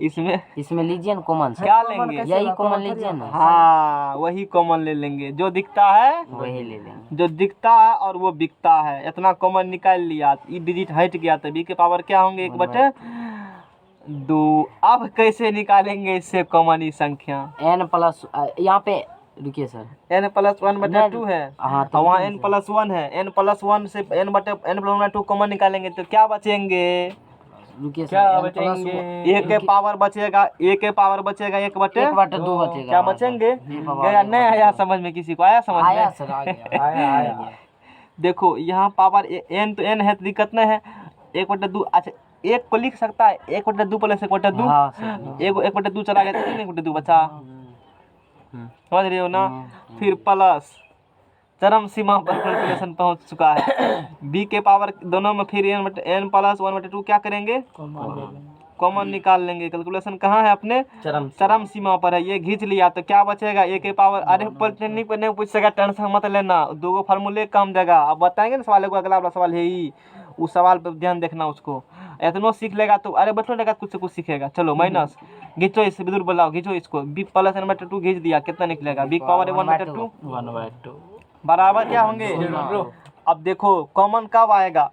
इसमें लीजिए ना कॉमन सर, क्या लेंगे, यही कॉमन लीजिए ना। हाँ वही कॉमन ले लेंगे, जो दिखता है वही ले लेंगे। जो दिखता है और वो बिकता है, इतना कॉमन निकाल लिया, ई डिजिट हट गया तो बी के पावर क्या होंगे, 1/2 2। अब कैसे निकालेंगे इससे कॉमन संख्या? n प्लस यहाँ पे रुकिए सर, n प्लस 1/2 है हाँ और वहाँ n प्लस 1 है। n प्लस 1 से n प्लस 1/2 कॉमन निकालेंगे तो क्या बचेंगे? रुकिए क्या सर, बचेंगे? a के पावर बचेगा, a के पावर बचेगा 1/2 1/2 बचेगा। क्या बचेंगे? गया नहीं आया समझ में? किसी को आया समझ आया में? सर, आ गया। आया देखो यहाँ पावर n तो n है तो दिक्कत नहीं है। 1/2 अच्छा एक को लिख सकता है 1/2 प्लस 1/2 हाँ सर, 1/2 चला गया तो 1/2 बचा। समझ रहे हो ना? फिर प्लस चरम सीमा पर कैलकुलेशन पहुंच चुका है। b के पावर दोनों में फिर n प्लस 1/2 क्या करेंगे? कॉमन निकाल लेंगे। कैलकुलेशन कहाँ है अपने? चरम सीमा पर है। ये खींच लिया तो क्या बचेगा? a के पावर, अरे पॉलिटेक्निक पर नहीं पूछ सका, टेंशन मत लेना, 2 फार्मूले काम देगा। अब बताएंगे ना सवाल को, अगला वाला सवाल है ही उस सवाल पर ध्यान देखना। उसको इतना सीख लेगा तो अरे बैठो लेगा कुछ से कुछ सीखेगा। चलो माइनस घींचो, इससे विदुर बोलाओ, घींचो इसको। b प्लस n/2 घींच दिया, कितना निकलेगा? b पावर 1/2 1/2 बराबर क्या होंगे? अब देखो कॉमन कब आएगा?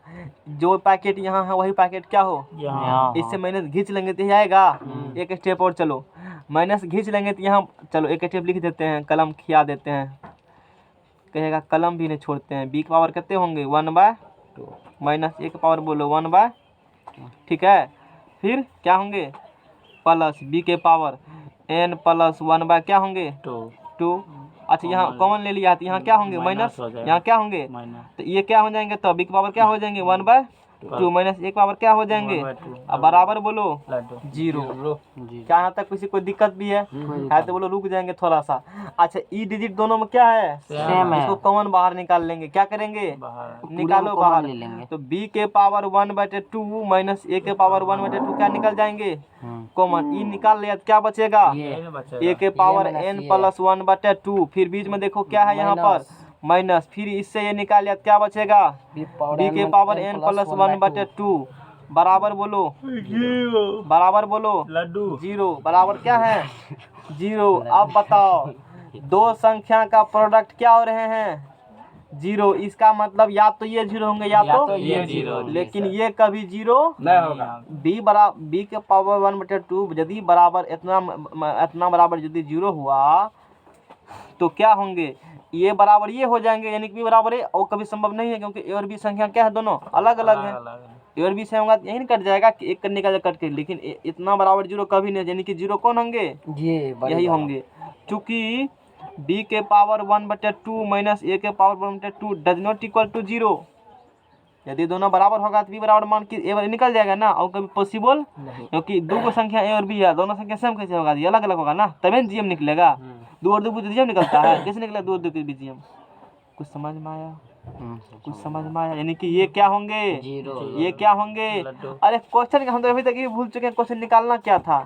जो पैकेट यहाँ है वही पैकेट क्या हो? यहाँ इससे माइनस घींच लेंगे तो यही आएगा। एक स्टेप और चलो, माइनस घींच लेंगे तो यहाँ चलो एक स्टेप लिख देते हैं, कलम खिया देते हैं। कहेगा कलम भी नहीं छोड़ते हैं। b के पावर कितने होंगे? 1/2 माइनस a के पावर बोलो 1/2, ठीक है। फिर क्या होंगे? प्लस b के पावर n प्लस 1/, क्या होंगे? 2। अच्छा यहाँ कॉमन ले लिया तो यहाँ क्या होंगे? माइनस। यहाँ क्या होंगे? तो ये क्या हो जाएंगे? तो b के पावर क्या हो जाएंगे? 1/2 माइनस a के पावर क्या हो जाएंगे? अब बराबर बोलो 0। क्या यहाँ तक किसी कोई दिक्कत भी है तो बोलो, रुक जाएंगे थोड़ा सा। अच्छा ई डिजिट दोनों में क्या है? सेम है। इसको कॉमन बाहर निकाल लेंगे। क्या करेंगे? निकालो बाहर। ले लेंगे। तो b के पावर 1/2 माइनस a के पावर 1/2 क्या निकल जाएंगे? कॉमन। ई निकाल लिया तो क्या बचेगा? a के पावर n प्लस 1/2। फिर बीच में देखो क्या है यहाँ पर? माइनस। फिर इससे ये निकाल लिया तो क्या बचेगा? b के पावर n प्लस 1/2 बराबर बोलो बराबर बोलो 0। बराबर क्या है? 0। अब बताओ दो संख्या का प्रोडक्ट क्या हो रहे हैं? 0। इसका मतलब या तो ये 0 होंगे या तो ये 0, लेकिन ये कभी 0 नहीं होगा। b के पावर 1/2 यदि बराबर इतना बराबर यदि 0 हुआ तो क्या होंगे? ये बराबर ये हो जाएंगे, यानी कि b बराबर है। और कभी संभव नहीं है क्योंकि a और b संख्या क्या है? दोनों अलग अलग है। a और b से होगा यही कट जाएगा कि एक करने का कट के, लेकिन इतना बराबर 0 कभी नहीं, यानी कि 0 कौन होंगे? यही होंगे। चूंकि b के पावर 1/2 माइनस a के power 1/2 does not equal to 0। यदि दोनों बराबर होगा तो b बराबर मान के a निकल जाएगा ना। और कभी पॉसिबल क्योंकि दो संख्या a और b है, दोनों संख्या सेम कैसे होगा? ये अलग अलग होगा ना, तभी जीएम निकलेगा। 2 और 2 जीएम निकलता है, कैसे निकला 2 और 2 के बीच जीएम? कुछ समझ में आया? कुछ समझ में आया? यानी कि ये क्या होंगे? ये क्या होंगे? अरे क्वेश्चन हम तो अभी तक ही भूल चुके हैं। क्वेश्चन निकालना क्या था?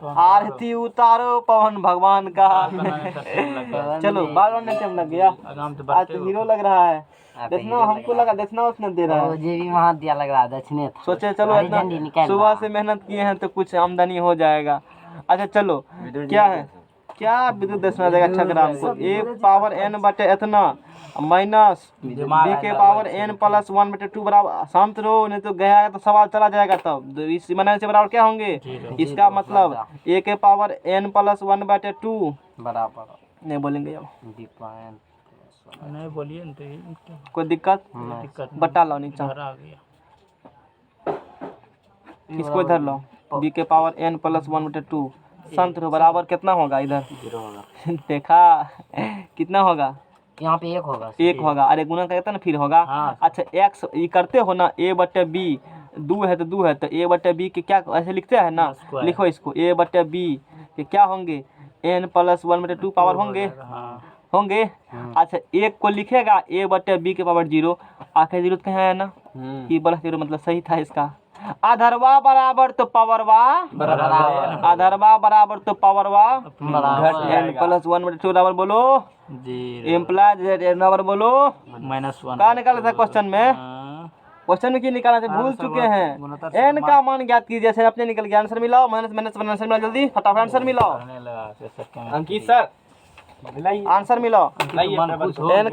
आरती उतारो पवन भगवान का। चलो बाल बनने टाइम लग गया, आज तो हीरो लग रहा है। देखना हमको लगा देखना उसने दे रहा है, जे भी वहाँ दिया लग रहा दक्षिणे था। सोचे चलो इतना सुबह से मेहनत किए हैं तो कुछ आमदनी हो जाएगा। अच्छा चलो क्या है? क्या विद्युत दक्षिणा देगा छगराम को? a पावर n बटे इतना माइनस b के पावर n प्लस 1/2 बराबर। शांत रहो नहीं तो गया तो सवाल चला जाएगा। तब इस बनाने से बराबर क्या होंगे? इसका मतलब a के पावर n प्लस 1/2 बराबर नहीं बोलेंगे अब, नहीं बोलिए न, तो कोई दिक्कत? दिक्कत बटा लो नीचे, आ गया। इसको इधर लो। b के पावर n प्लस 1/2 शांत रहो बराबर कितना होगा? इधर 0 होगा। देखा कितना होगा? यहाँ पे 1 होगा। 1 होगा। अरे गुना करता ना फिर होगा। अच्छा x ये करते हो ना, a बटे b 2 है तो 2 है तो a बटे b के क्या ऐसे लिखते हैं ना? लिखो इसको a बटे b के क्या होंगे? n प्लस 1/2 पावर होंगे होंगे। अच्छा 1 को लिखेगा a बटे b के पावर 0। आखिर 0 कहाँ है ना? ये बड़ा 0 मतलब सही था इसका। अधरवा बराबर तो पावरवा अधरवा बराबर तो पावरवा n प्लस 1/2 बराबर बोलो 0 एम्प्लाइज बराबर बोलो -1 क्या निकाला था क्वेश्चन में? क्वेश्चन में क्या निकाला था? भूल चुके हैं। n का मान ज्ञात कीजिए। सर अपने निकल गया। आंसर मिलाओ, माइनस आंसर मिलाओ, जल्दी फटाफट आंसर मिलाओ। अंकित सर आंसर मिलाओ। लाइए n